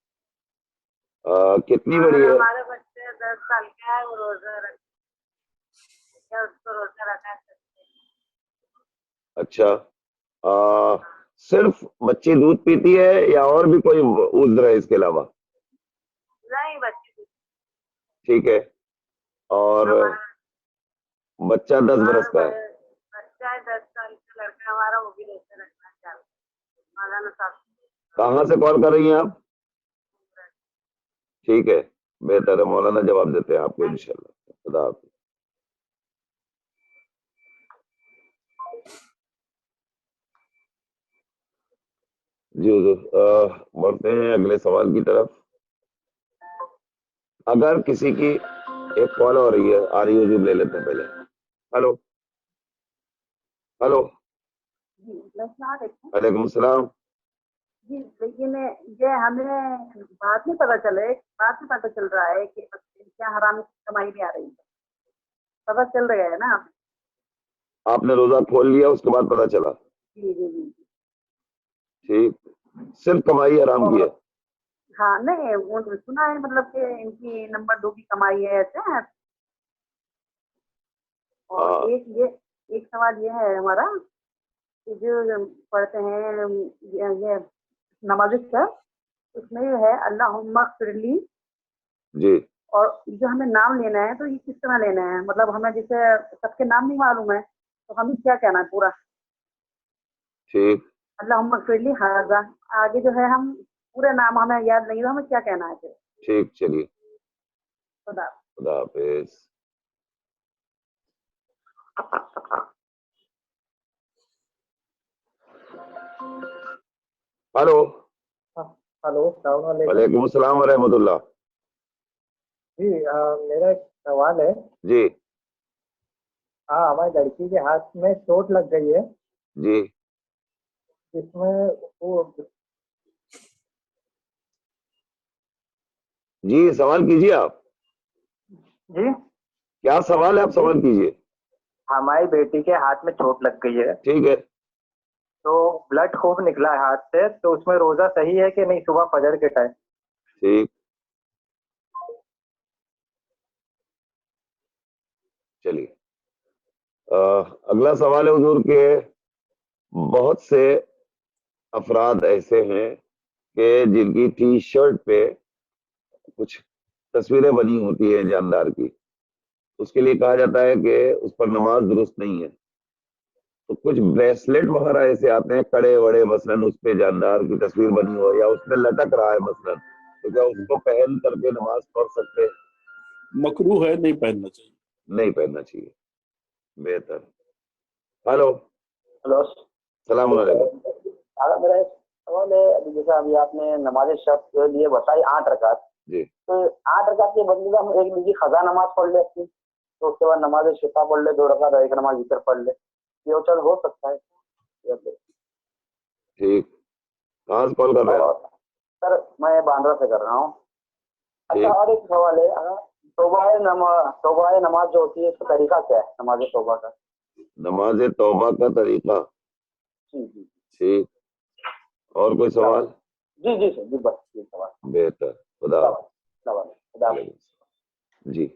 کتنی بڑی ہے؟ ہمارا بچہ 10 سال کا ہے, وہ روزہ رکھتا ہے, کیا اس کو روزہ رکھا سکتے؟ اچھا, صرف بچی دودھ پیتی ہے یا اور بھی کوئی عذر ہے اس کے علاوہ؟ نہیں, بچی ٹھیک ہے. اور بچہ 10 برس کا ہے؟ بچہ 10 سال کا لڑکا ہمارا, وہ بھی روزہ رکھنا چاہتا ہے. کہاں سے کال کر رہی ہیں آپ؟ ٹھیک ہے, بہتر ہے, مولانا جواب دیتے ہیں آپ کو انشاءاللہ. خدا حافظ. جی حضور, بڑھتے ہیں اگلے سوال کی طرف. اگر کسی کی ایک کال ہو رہی ہے, آ رہی ہے حضور, لے لیتے ہیں پہلے. ہلو. ہلو. وعلیکم السلام. جی لیکن یہ ہمیں بعد میں پتہ چل رہا ہے کہ کیا حرام کمائی میں آ رہی ہے، پتہ چل رہا ہے نا. آپ نے روزہ کھول لیا اس کے بعد پتا چلا؟ جی جی جی. ٹھیک، صرف کمائی حرام کی ہے؟ ہاں نہیں سنا ہے مطلب کہ ان کی نمبر 2 کی کمائی ہے ایسے. اور ایک سوال یہ ہے ہمارا کہ جو پڑھتے ہیں یہ نماز شب اس میں جو ہے اللہم اغفر لی، جی. اور جو ہمیں نام لینا ہے تو یہ کس طرح لینا ہے؟ مطلب ہمیں جیسے سب کے نام نہیں معلوم ہے تو ہمیں کیا کہنا ہے پورا؟ ٹھیک. اللہم اغفر لی ھذا، آگے جو ہے ہم پورے نام ہمیں یاد نہیں ہے، ہمیں کیا کہنا ہے پھر؟ ٹھیک، چلیے، خدا. خدا حافظ. ہلو. ہلو، السلام علیکم. وعلیکم السلام ورحمۃ اللہ. جی میرا ایک سوال ہے. جی. ہاں، ہماری لڑکی کے ہاتھ میں چوٹ لگ گئی ہے جی. جس میں وہ جی سوال کیجیے آپ. جی کیا سوال ہے؟ آپ سوال کیجیے. ہماری بیٹی کے ہاتھ میں چوٹ لگ گئی ہے ٹھیک ہے. تو بلڈ خوب نکلا ہے ہاتھ سے، تو اس میں روزہ صحیح ہے کہ نہیں صبح فجر کے ٹائم؟ ٹھیک، چلیے. اگلا سوال ہے حضور کہ بہت سے افراد ایسے ہیں کہ جن کی ٹی شرٹ پہ کچھ تصویریں بنی ہوتی ہیں جاندار کی، اس کے لیے کہا جاتا ہے کہ اس پر نماز درست نہیں ہے. تو کچھ بریسلیٹ وغیرہ ایسے آتے ہیں کڑے وڑے، مثلاً اس پہ جاندار کی تصویر بنی ہو یا اس پہ لٹک رہا ہے مثلاً، تو کیا اس کو پہن کر کے نماز پڑھ سکتے ہیں؟ مکروہ ہے، نہیں پہننا چاہیے. نہیں پہننا چاہیے. بہتر. ہلو. ہلو، السلام علیکم. میرا ایک سوال ہے. جیسے ابھی آپ نے نماز شب کے لیے بتائی 8 رکعت، جی. تو 8 رکعت کے بدلے ہم ایک نجی قضا نماز پڑھ لے اپنی، تو اس کے بعد نماز شفا پڑھ لے 2 رکعت اور ایک نماز وتر پڑھ لے، یہ چل ہو سکتا ہے؟ ٹھیک. کہاں سے کال کر رہے ہیں آپ؟ سر میں باندرا سے کر رہا ہوں. اچھا، اور ایک سوال ہے، توبہ نماز جو ہوتی ہے اس کا طریقہ کیا ہے نماز توبہ کا؟ نماز توبہ کا طریقہ. جی جی ٹھیک. اور کوئی سوال؟ جی جی سر، جی بس یہ سوال. بہتر. خدا. خدا. جی.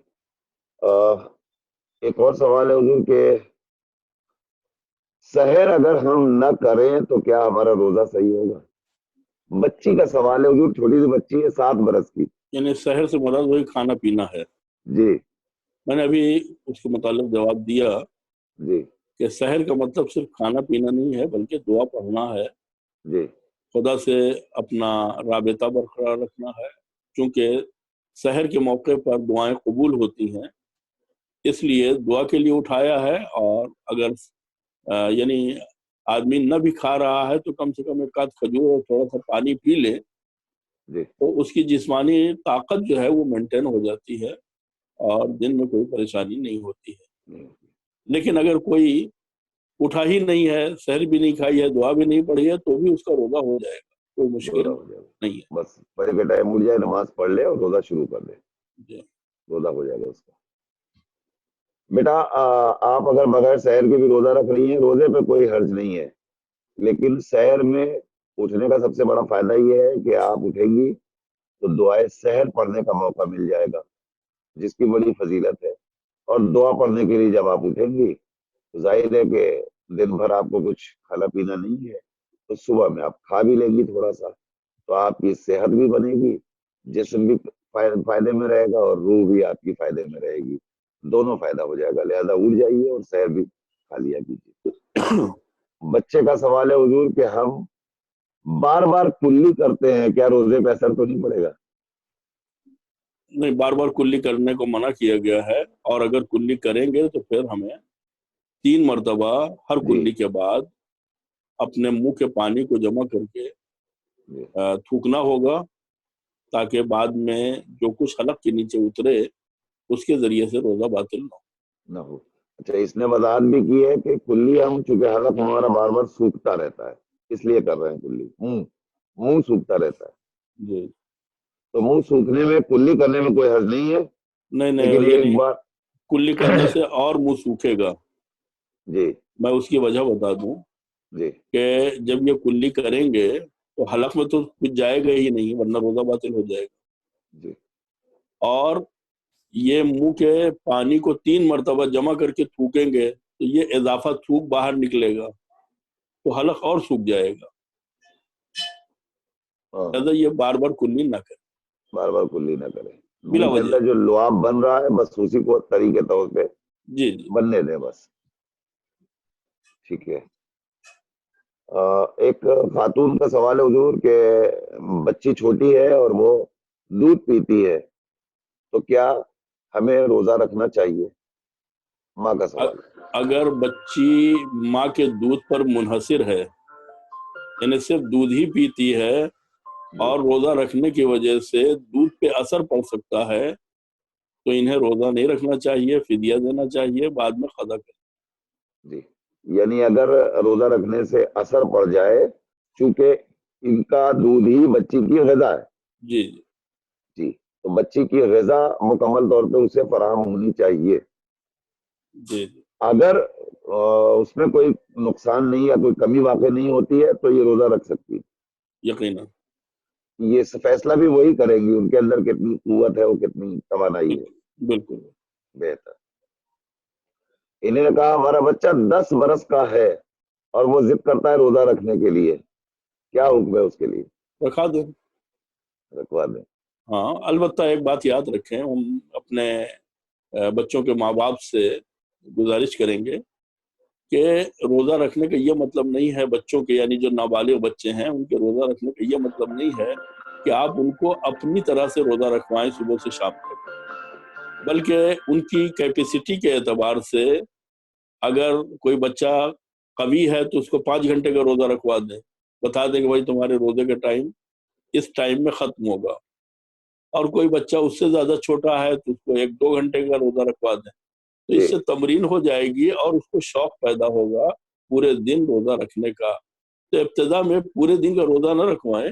ایک اور سوال ہے حضور کہ سحر اگر ہم نہ کریں تو کیا ہمارا روزہ صحیح ہوگا؟ بچی کا سوال ہے حضور، چھوٹی سی بچی ہے 7 برس کی. یعنی سحر سے مراد وہی کھانا پینا ہے. جی. میں نے ابھی اس کے متعلق جواب دیا جی. کہ سحر کا مطلب صرف کھانا پینا نہیں ہے بلکہ دعا پڑھنا ہے، جی. خدا سے اپنا رابطہ برقرار رکھنا ہے، چونکہ سحر کے موقع پر دعائیں قبول ہوتی ہیں، اس لیے دعا کے لیے اٹھایا ہے. اور اگر یعنی آدمی نہ بھی کھا رہا ہے تو کم سے کم ایک آدھ کھجور اور تھوڑا سا پانی پی لے جی. تو اس کی جسمانی طاقت جو ہے وہ مینٹین ہو جاتی ہے اور دن میں کوئی پریشانی نہیں ہوتی ہے. لیکن اگر کوئی اٹھا ہی نہیں ہے، سحر بھی نہیں کھائی ہے، دعا بھی نہیں پڑھی ہے، تو بھی اس کا روزہ ہو جائے گا، کوئی مشکل روزہ ہو جائے گا. نہیں ہے. بس پڑھے کے ٹائم اٹھ جائے، نماز پڑھ لے اور روزہ شروع کر دے، جی. روزہ ہو جائے گا اس کا. بیٹا آپ اگر بغیر سحر کے بھی روزہ رکھ رہی ہیں، روزے پہ کوئی حرج نہیں ہے، لیکن سحر میں اٹھنے کا سب سے بڑا فائدہ یہ ہے کہ آپ اٹھیں گی تو دعائے سحر پڑھنے کا موقع مل جائے گا، جس کی بڑی فضیلت ہے. اور دعا پڑھنے کے لیے جب آپ اٹھیں گی تو ظاہر ہے کہ دن بھر آپ کو کچھ کھانا پینا نہیں ہے، تو صبح میں آپ کھا بھی لیں گی تھوڑا سا، تو آپ کی صحت بھی بنے گی، جسم بھی فائدے میں رہے گا اور روح بھی آپ کی فائدے میں رہے گی، دونوں فائدہ ہو جائے گا. لہذا اٹھ جائیے اور سحر بھی کھا لیا کیجیے. بچے کا سوال ہے حضور کہ ہم بار بار کلی کرتے ہیں، کیا روزے پہ اثر تو نہیں پڑے گا؟ نہیں، بار بار کلی کرنے کو منع کیا گیا ہے، اور اگر کلی کریں گے تو پھر ہمیں 3 مرتبہ ہر کلی کے بعد اپنے منہ کے پانی کو جمع کر کے تھوکنا ہوگا، تاکہ بعد میں جو کچھ حلق کے نیچے اترے اس کے ذریعے سے روزہ باطل نہ ہو. اچھا، اس نے وضاحت بھی کی ہے کہ کلی ہم چونکہ حلق ہمارا بار بار سوکھتا رہتا ہے اس لیے کر رہے ہیں کلی. منہ سوکھتا رہتا ہے. جی تو منہ سوکھنے میں کلی کرنے میں کوئی حرج نہیں ہے, نہیں لیکن نہیں، ایک یعنی بار کلی کرنے سے اور منہ سوکھے گا. جی میں اس کی وجہ بتا دوں جی کہ جب یہ کلی کریں گے تو حلق میں تو کچھ جائے گا ہی نہیں، ورنہ روزہ باطل ہو جائے گا. جی اور یہ منہ کے پانی کو 3 مرتبہ جمع کر کے تھوکیں گے تو یہ اضافہ تھوک باہر نکلے گا تو حلق اور سوکھ جائے گا. ہاں, لہذا یہ بار بار کلی نہ کرے بار بار کلی نہ کرے. بلا منہ کے وجہ. اندر جو لعاب بن رہا ہے بس اسی کو طریقے طور پہ جی جی بننے دیں بس. ٹھیک ہے. ایک خاتون کا سوال ہے حضور کہ بچی چھوٹی ہے اور وہ دودھ پیتی ہے تو کیا ہمیں روزہ رکھنا چاہیے؟ ماں کا سوال ہے. اگر بچی ماں کے دودھ پر منحصر ہے، یعنی صرف دودھ ہی پیتی ہے اور روزہ رکھنے کی وجہ سے دودھ پہ اثر پڑ سکتا ہے تو انہیں روزہ نہیں رکھنا چاہیے، فدیہ دینا چاہیے، بعد میں قضا کرنا. جی, یعنی اگر روزہ رکھنے سے اثر پڑ جائے چونکہ ان کا دودھ ہی بچی کی غذا ہے, جی جی جی, تو بچی کی غذا مکمل طور پہ اسے فراہم ہونی چاہیے. جی جی اگر اس میں کوئی نقصان نہیں یا کوئی کمی واقع نہیں ہوتی ہے تو یہ روزہ رکھ سکتی ہے. یقیناً. یہ فیصلہ بھی وہی کریں گی, ان کے اندر کتنی قوت ہے, وہ کتنی توانائی ہے. بالکل. بہتر. انہیں نے کہا ہمارا بچہ 10 برس کا ہے اور وہ ضد کرتا ہے روزہ رکھنے کے لیے, کیا حکم ہے اس کے لیے؟ رکھا دیں. رکھوا دیں. ہاں, البتہ ایک بات یاد رکھیں, ہم اپنے بچوں کے ماں باپ سے گزارش کریں گے کہ روزہ رکھنے کا یہ مطلب نہیں ہے بچوں کے, یعنی جو نابالغ بچے ہیں ان کے روزہ رکھنے کا یہ مطلب نہیں ہے کہ آپ ان کو اپنی طرح سے روزہ رکھوائیں صبح سے شام تک, بلکہ ان کی کیپیسٹی کے اعتبار سے اگر کوئی بچہ قوی ہے تو اس کو 5 گھنٹے کا روزہ رکھوا دیں, بتا دیں کہ بھائی تمہارے روزے کا ٹائم اس ٹائم میں ختم ہوگا. اور کوئی بچہ اس سے زیادہ چھوٹا ہے تو اس کو 1-2 گھنٹے کا روزہ رکھوا دیں, تو اس سے تمرین ہو جائے گی اور اس کو شوق پیدا ہوگا پورے دن روزہ رکھنے کا. تو ابتدا میں پورے دن کا روزہ نہ رکھوائیں,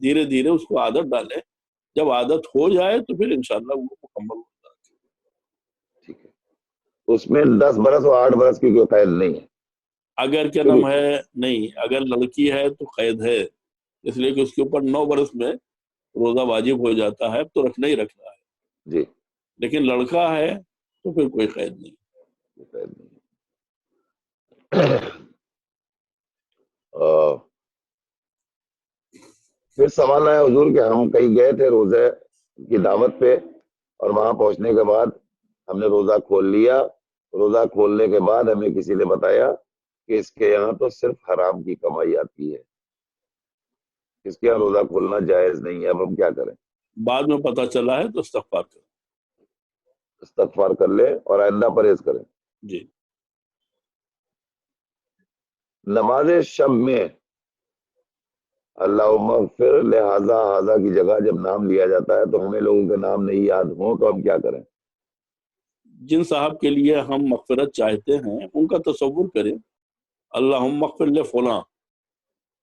دھیرے دھیرے اس کو عادت ڈالیں, جب عادت ہو جائے تو پھر انشاءاللہ وہ مکمل ہوتا ہے. ٹھیک ہے, اس میں 10 برس اور 8 برس کی کوئی قید نہیں ہے. اگر کیا نام ہے, نہیں, اگر لڑکی ہے تو قید ہے, اس لیے کہ اس کے اوپر 9 برس میں روزہ واجب ہو جاتا ہے تو رکھنا ہی رکھنا ہے. جی, لیکن لڑکا ہے تو پھر کوئی قید نہیں. قید نہیں. پھر سوال آیا حضور کہ ہم کہیں گئے تھے روزے کی دعوت پہ اور وہاں پہنچنے کے بعد ہم نے روزہ کھول لیا. روزہ کھولنے کے بعد ہمیں کسی نے بتایا کہ اس کے یہاں تو صرف حرام کی کمائی آتی ہے, اس کے یہاں روزہ کھولنا جائز نہیں ہے. اب ہم کیا کریں؟ بعد میں پتہ چلا ہے تو استغفار کریں. استغفار کر لیں اور آئندہ پرہیز کریں. جی. نماز شب میں اللہم اغفر لہذا ہذا کی جگہ جب نام لیا جاتا ہے تو ہمیں لوگوں کے نام نہیں یاد ہوں تو ہم کیا کریں؟ جن صاحب کے لیے ہم مغفرت چاہتے ہیں ان کا تصور کریں, اللہم اغفر لفلاں,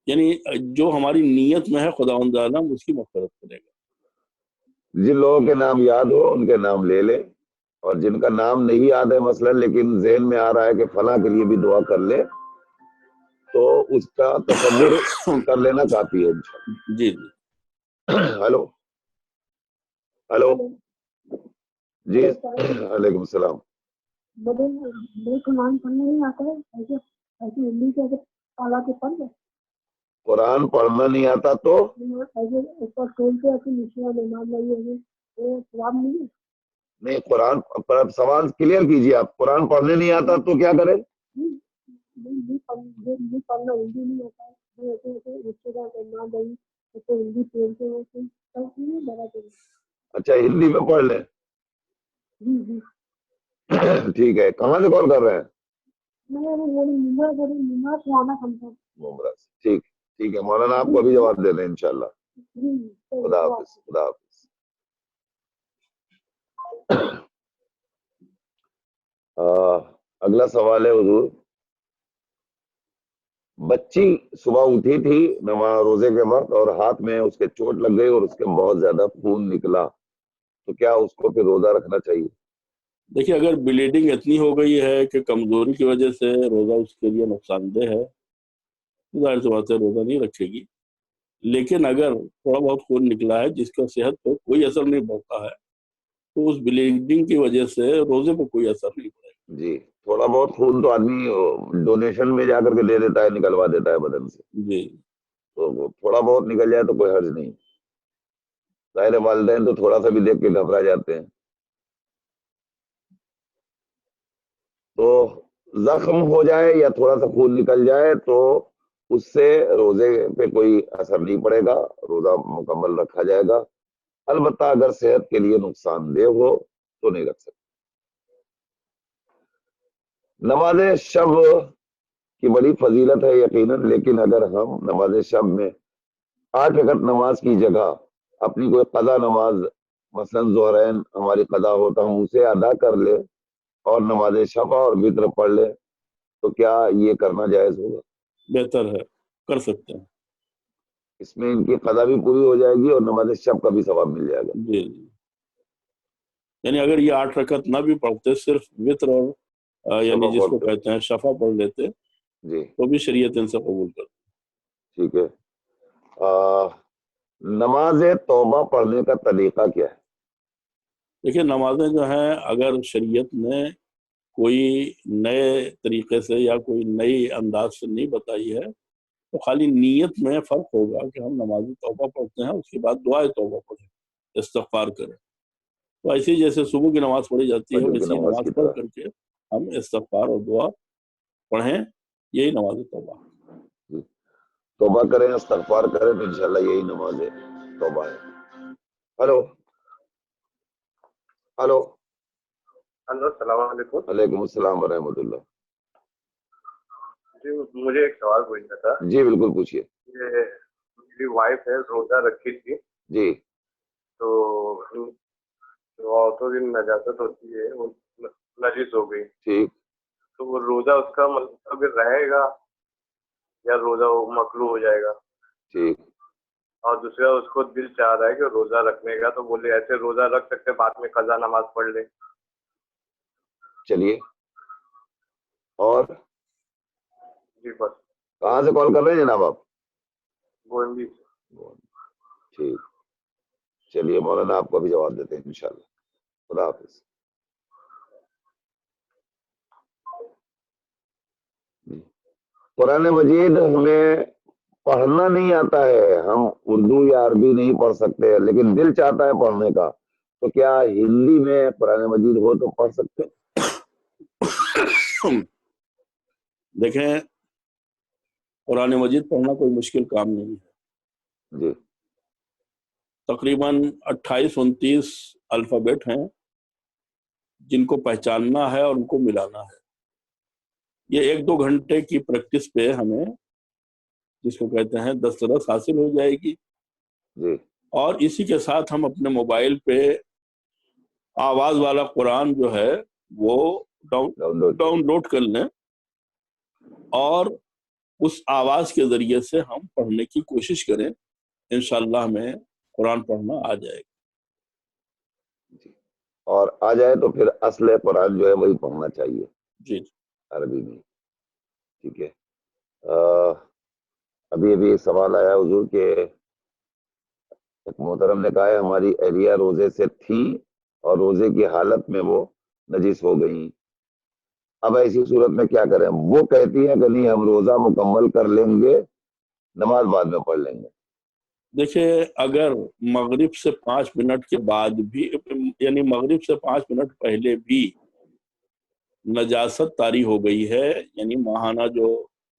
یعنی جو ہماری نیت میں ہے خداوند عالم اس کی مغفرت کرے گا. جن لوگوں کے نام یاد ہو ان کے نام لے لیں, اور جن کا نام نہیں یاد ہے مثلا لیکن ذہن میں آ رہا ہے کہ فلاں کے لیے بھی دعا کر لے تو اس کا تصور کر لینا کافی ہے انشاءاللہ. جی جی. ہلو ہلو جی, وعلیکم السلام. قرآن پڑھنے نہیں آتا ہے, ایسے ہندی کے کالا کے پڑھ گئے, قرآن پڑھنا نہیں آتا تو نہیں, قرآن پر سوال کلیئر کیجیے آپ. قرآن پڑھنے نہیں آتا تو کیا کریں؟ پڑھنا ہندی نہیں آتا ہے, اچھا, ہندی میں پڑھ لیں. ٹھیک ہے, کہاں سے کال کر رہے ہیں؟ ممبرا سے. ٹھیک ٹھیک ہے مولانا, آپ کو ابھی جواب دے دیں انشاءاللہ. خدا حافظ. خدا حافظ. اگلا سوال ہے حضور بچی صبح اٹھی تھی روزے کے وقت اور ہاتھ میں اس کے چوٹ لگ گئی اور اس کے بہت زیادہ خون نکلا، تو کیا اس کو پھر روزہ رکھنا چاہیے؟ دیکھیے اگر بلیڈنگ اتنی ہو گئی ہے کہ کمزوری کی وجہ سے روزہ اس کے لیے نقصان دہ ہے، ظاہر سی بات ہے روزہ نہیں رکھے گی. لیکن اگر تھوڑا بہت خون نکلا ہے جس کا صحت پہ کوئی اثر نہیں پڑتا ہے تو اس بلیڈنگ کی وجہ سے روزے پہ کوئی اثر نہیں پڑے گا. جی، تھوڑا بہت خون تو آدمی ڈونیشن میں جا کر کے دے دیتا ہے، نکلوا دیتا ہے بدن سے، جی تو وہ تھوڑا بہت نکل جائے تو کوئی حرج نہیں. ظاہر والدین تو تھوڑا سا بھی دیکھ کے گھبرا جاتے ہیں. تو زخم ہو جائے یا تھوڑا سا خون نکل جائے تو اس سے روزے پہ کوئی اثر نہیں پڑے گا، روزہ مکمل رکھا جائے گا. البتہ اگر صحت کے لیے نقصان دہ ہو تو نہیں رکھ سکتے. نماز شب کی بڑی فضیلت ہے یقیناً، لیکن اگر ہم نماز شب میں 8 رکعت نماز کی جگہ اپنی کوئی قضا نماز، مثلا ظہرین ہماری قضا ہو تو ہم اسے ادا کر لے اور نماز شفع اور وتر پڑھ لے تو کیا یہ کرنا جائز ہوگا؟ بہتر ہے، کر سکتے ہیں. اس میں ان کی قضا بھی پوری ہو جائے گی اور نماز شب کا بھی ثواب مل جائے گا. جی جی، یعنی اگر یہ 8 رکعت نہ بھی پڑھتے، صرف وتر اور یعنی شفع جس کو پڑھتے. کہتے ہیں شفع پڑھ لیتے جی تو بھی شریعت ان سے قبول کرتی. ٹھیک ہے. نماز توبہ پڑھنے کا طریقہ کیا ہے؟ دیکھیے نمازیں جو ہیں اگر شریعت نے کوئی نئے طریقے سے یا کوئی نئی انداز سے نہیں بتائی ہے تو خالی نیت میں فرق ہوگا کہ ہم نماز توبہ پڑھتے ہیں، اس کے بعد دعائے توبہ پڑھیں، استغفار کریں. تو ایسی جیسے صبح کی نماز پڑھی جاتی ہے فجر کی ویسی نماز کی نماز پڑھ طرح کر کے ہم استغفار اور دعا پڑھیں، یہی نماز توبہ. توبہ کریں، استغفار کریں تو انشاءاللہ یہی نماز توبہ ہے. ہلو ہلو ہلو، السلام علیکم. وعلیکم السلام ورحمۃ اللہ. جی مجھے ایک سوال پوچھنا تھا. جی بالکل پوچھیے. کہ میری وائف ہے، روزہ رکھی تھی جی تو جو عورتوں کی نجاست ہوتی ہے وہ نجس ہو گئی، ٹھیک. تو وہ روزہ اس کا مطلب رہے گا یا روزہ مکروہ ہو جائے گا؟ ٹھیک. اور دوسرا اس کو دل چاہ رہا ہے کہ روزہ رکھنے کا، تو بولے ایسے روزہ رکھ سکتے بعد میں قضا نماز پڑھ لے. چلیے. اور جی بس کہاں سے کال کر رہے ہیں جناب آپ؟ گوئندی. ٹھیک. چلیے مولانا آپ کو بھی جواب دیتے ہیں انشاءاللہ. خدا حافظ. قرآن مجید ہمیں پڑھنا نہیں آتا ہے، ہم اردو یا عربی نہیں پڑھ سکتے، لیکن دل چاہتا ہے پڑھنے کا، تو کیا ہندی میں قرآن مجید ہو تو پڑھ سکتے؟ دیکھیں قرآن مجید پڑھنا کوئی مشکل کام نہیں ہے. جی تقریباً 28-29 الفابیٹ ہیں جن کو پہچاننا ہے اور ان کو ملانا ہے. یہ 1-2 گھنٹے کی پریکٹس پہ ہمیں جس کو کہتے ہیں دسترس حاصل ہو جائے گی. جی اور اسی کے ساتھ ہم اپنے موبائل پہ آواز والا قرآن جو ہے وہ ڈاؤن لوڈ کر لیں اور اس آواز کے ذریعے سے ہم پڑھنے کی کوشش کریں، انشاءاللہ ہمیں قرآن پڑھنا آ جائے گا. اور آ جائے تو پھر اصل قرآن جو ہے وہی پڑھنا چاہیے جی عربی میں. ٹھیک ہے. ابھی ابھی سوال آیا حضور کہ ایک محترم نے کہا ہے ہماری اہلیہ روزے سے تھی اور روزے کی حالت میں وہ نجس ہو گئی، اب ایسی صورت میں کیا کریں؟ وہ کہتی ہیں کہ نہیں ہم روزہ مکمل کر لیں گے، نماز بعد میں پڑھ لیں گے. دیکھیں اگر مغرب سے 5 منٹ کے بعد بھی یعنی مغرب سے 5 منٹ پہلے بھی نجاست طاری ہو گئی ہے، یعنی ماہانہ جو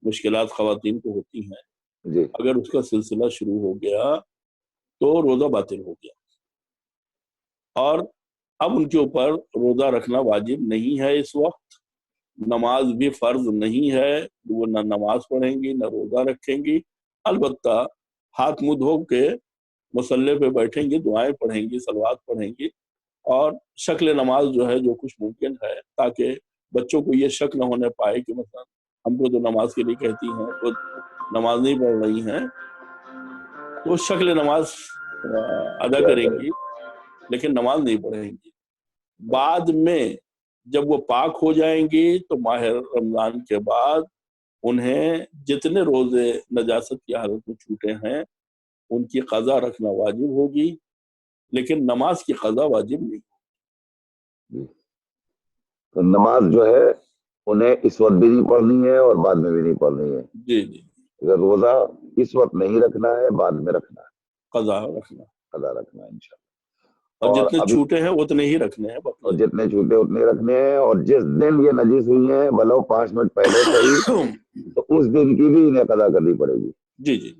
مشکلات خواتین کو ہوتی ہیں جی اگر اس کا سلسلہ شروع ہو گیا تو روزہ باطل ہو گیا، اور اب ان کے اوپر روزہ رکھنا واجب نہیں ہے. اس وقت نماز بھی فرض نہیں ہے، وہ نہ نماز پڑھیں گی نہ روزہ رکھیں گی. البتہ ہاتھ منہ دھو کے مصلی پہ بیٹھیں گی، دعائیں پڑھیں گی، صلوات پڑھیں گی، اور شکل نماز جو ہے جو کچھ ممکن ہے تاکہ بچوں کو یہ شک نہ ہونے پائے کہ مثلا ہم کو تو نماز کے لیے کہتی ہیں، وہ نماز نہیں پڑھ رہی ہیں، وہ شکل نماز ادا کریں گی لیکن نماز نہیں پڑھیں گی. بعد میں جب وہ پاک ہو جائیں گی تو ماہ رمضان کے بعد انہیں جتنے روزے نجاست کی حالت میں چھوٹے ہیں ان کی قضا رکھنا واجب ہوگی، لیکن نماز کی قضا واجب نہیں. تو نماز جو ہے انہیں اس وقت بھی نہیں پڑھنی ہے اور بعد میں بھی نہیں پڑھنی ہے. جی جی، اگر روزہ اس وقت نہیں رکھنا ہے، بعد میں رکھنا ہے، قضا رکھنا، قضا رکھنا ہے انشاءاللہ. اور جتنے ابھی چھوٹے ہیں اتنے ہی رکھنے ہیں اور باقی. جتنے چھوٹے اتنے رکھنے ہیں، اور جس دن یہ نجس ہوئی ہیں بھلو 5 منٹ پہلے صحیح، تو اس دن کی بھی انہیں قضا کرنی پڑے گی. جی جی،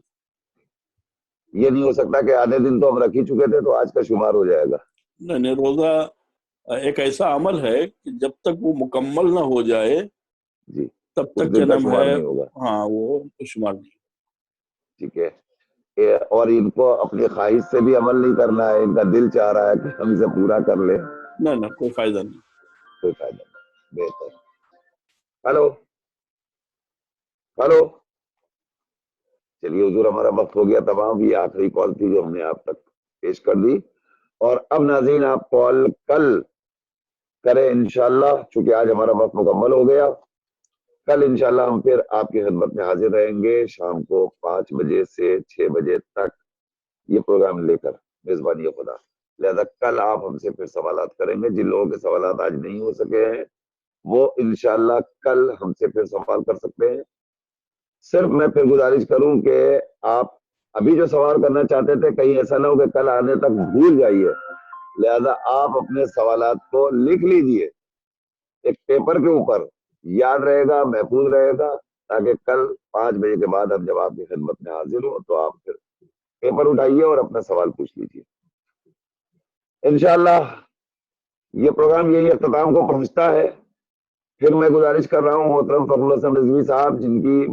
یہ نہیں ہو سکتا کہ آدھے دن تو ہم رکھ ہی چکے تھے تو آج کا شمار ہو جائے گا. نہیں، روزہ ایک ایسا عمل ہے کہ جب تک وہ مکمل نہ ہو جائے جی، تب اس تک دن کا جنم شمار ہے، نہیں ہوگا. ہاں وہ شمار نہیں. ٹھیک ہے. اور ان کو اپنی خواہش سے بھی عمل نہیں کرنا ہے، ان کا دل چاہ رہا ہے کہ ہم اسے پورا کر لیں. نہ کوئی فائدہ نہیں. کوئی فائدہ نہیں. بہتر. ہلو ہلو، چلیے حضور ہمارا وقت ہو گیا تمام. یہ آخری کال تھی جو ہم نے آپ تک پیش کر دی. اور اب ناظرین آپ کال کل کریں انشاءاللہ، چونکہ آج ہمارا وقت مکمل ہو گیا. کل انشاءاللہ ہم پھر آپ کی خدمت میں حاضر رہیں گے شام کو 5 بجے سے 6 بجے تک یہ پروگرام لے کر، میزبانی خدا. لہذا کل آپ ہم سے پھر سوالات کریں گے. جن لوگوں کے سوالات آج نہیں ہو سکے ہیں وہ انشاءاللہ کل ہم سے پھر سوال کر سکتے ہیں. صرف میں پھر گزارش کروں کہ آپ ابھی جو سوال کرنا چاہتے تھے کہیں ایسا نہ ہو کہ کل آنے تک بھول جائیے. لہذا آپ اپنے سوالات کو لکھ لیجئے ایک پیپر کے اوپر، یاد رہے گا، محفوظ رہے گا، تاکہ کل 5 بجے کے بعد ہم جب آپ کی خدمت میں حاضر ہوں تو آپ پھر پیپر اٹھائیے اور اپنا سوال پوچھ لیجئے. انشاءاللہ یہ پروگرام یہی اختتام کو پہنچتا ہے. پھر میں گزارش کر رہا ہوں محترم فخر الحسن رضوی صاحب جن کی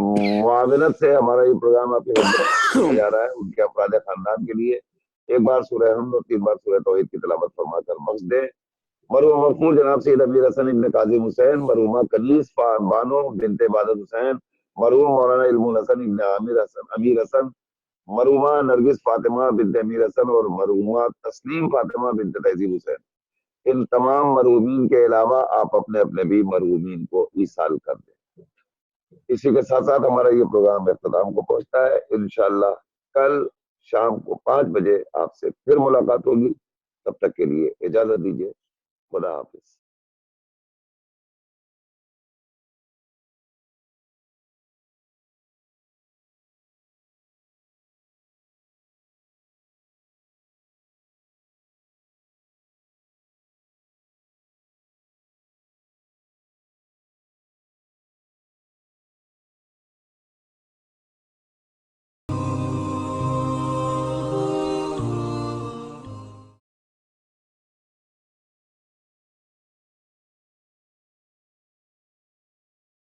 معاونت سے ہمارا یہ پروگرام آپ کی خدمت میں جا رہا ہے، ان کے افراد خاندان کے لیے ایک بار سورہ حمد اور 3 بار سورہ توحید کی تلاوت فرما کر بخش دیں. مرحوم مغفور جناب سید امیر حسن ابن قاسم حسین، مرحومہ کنیز بانو بنت عبادت حسین، مرحوم مولانا علم الحسن ابن امیر حسن، مرحومہ نرگس فاطمہ بنت امیر حسن اور مرحومہ تسنیم فاطمہ بنت تہذیب حسین. ان تمام مرحومین کے علاوہ آپ اپنے اپنے بھی مرحومین کو ایصال کر دیں. اسی کے ساتھ ساتھ ہمارا یہ پروگرام اختتام کو پہنچتا ہے. انشاءاللہ کل شام کو 5 بجے آپ سے پھر ملاقات ہوگی. تب تک کے لیے اجازت دیجیے. خدا حافظ.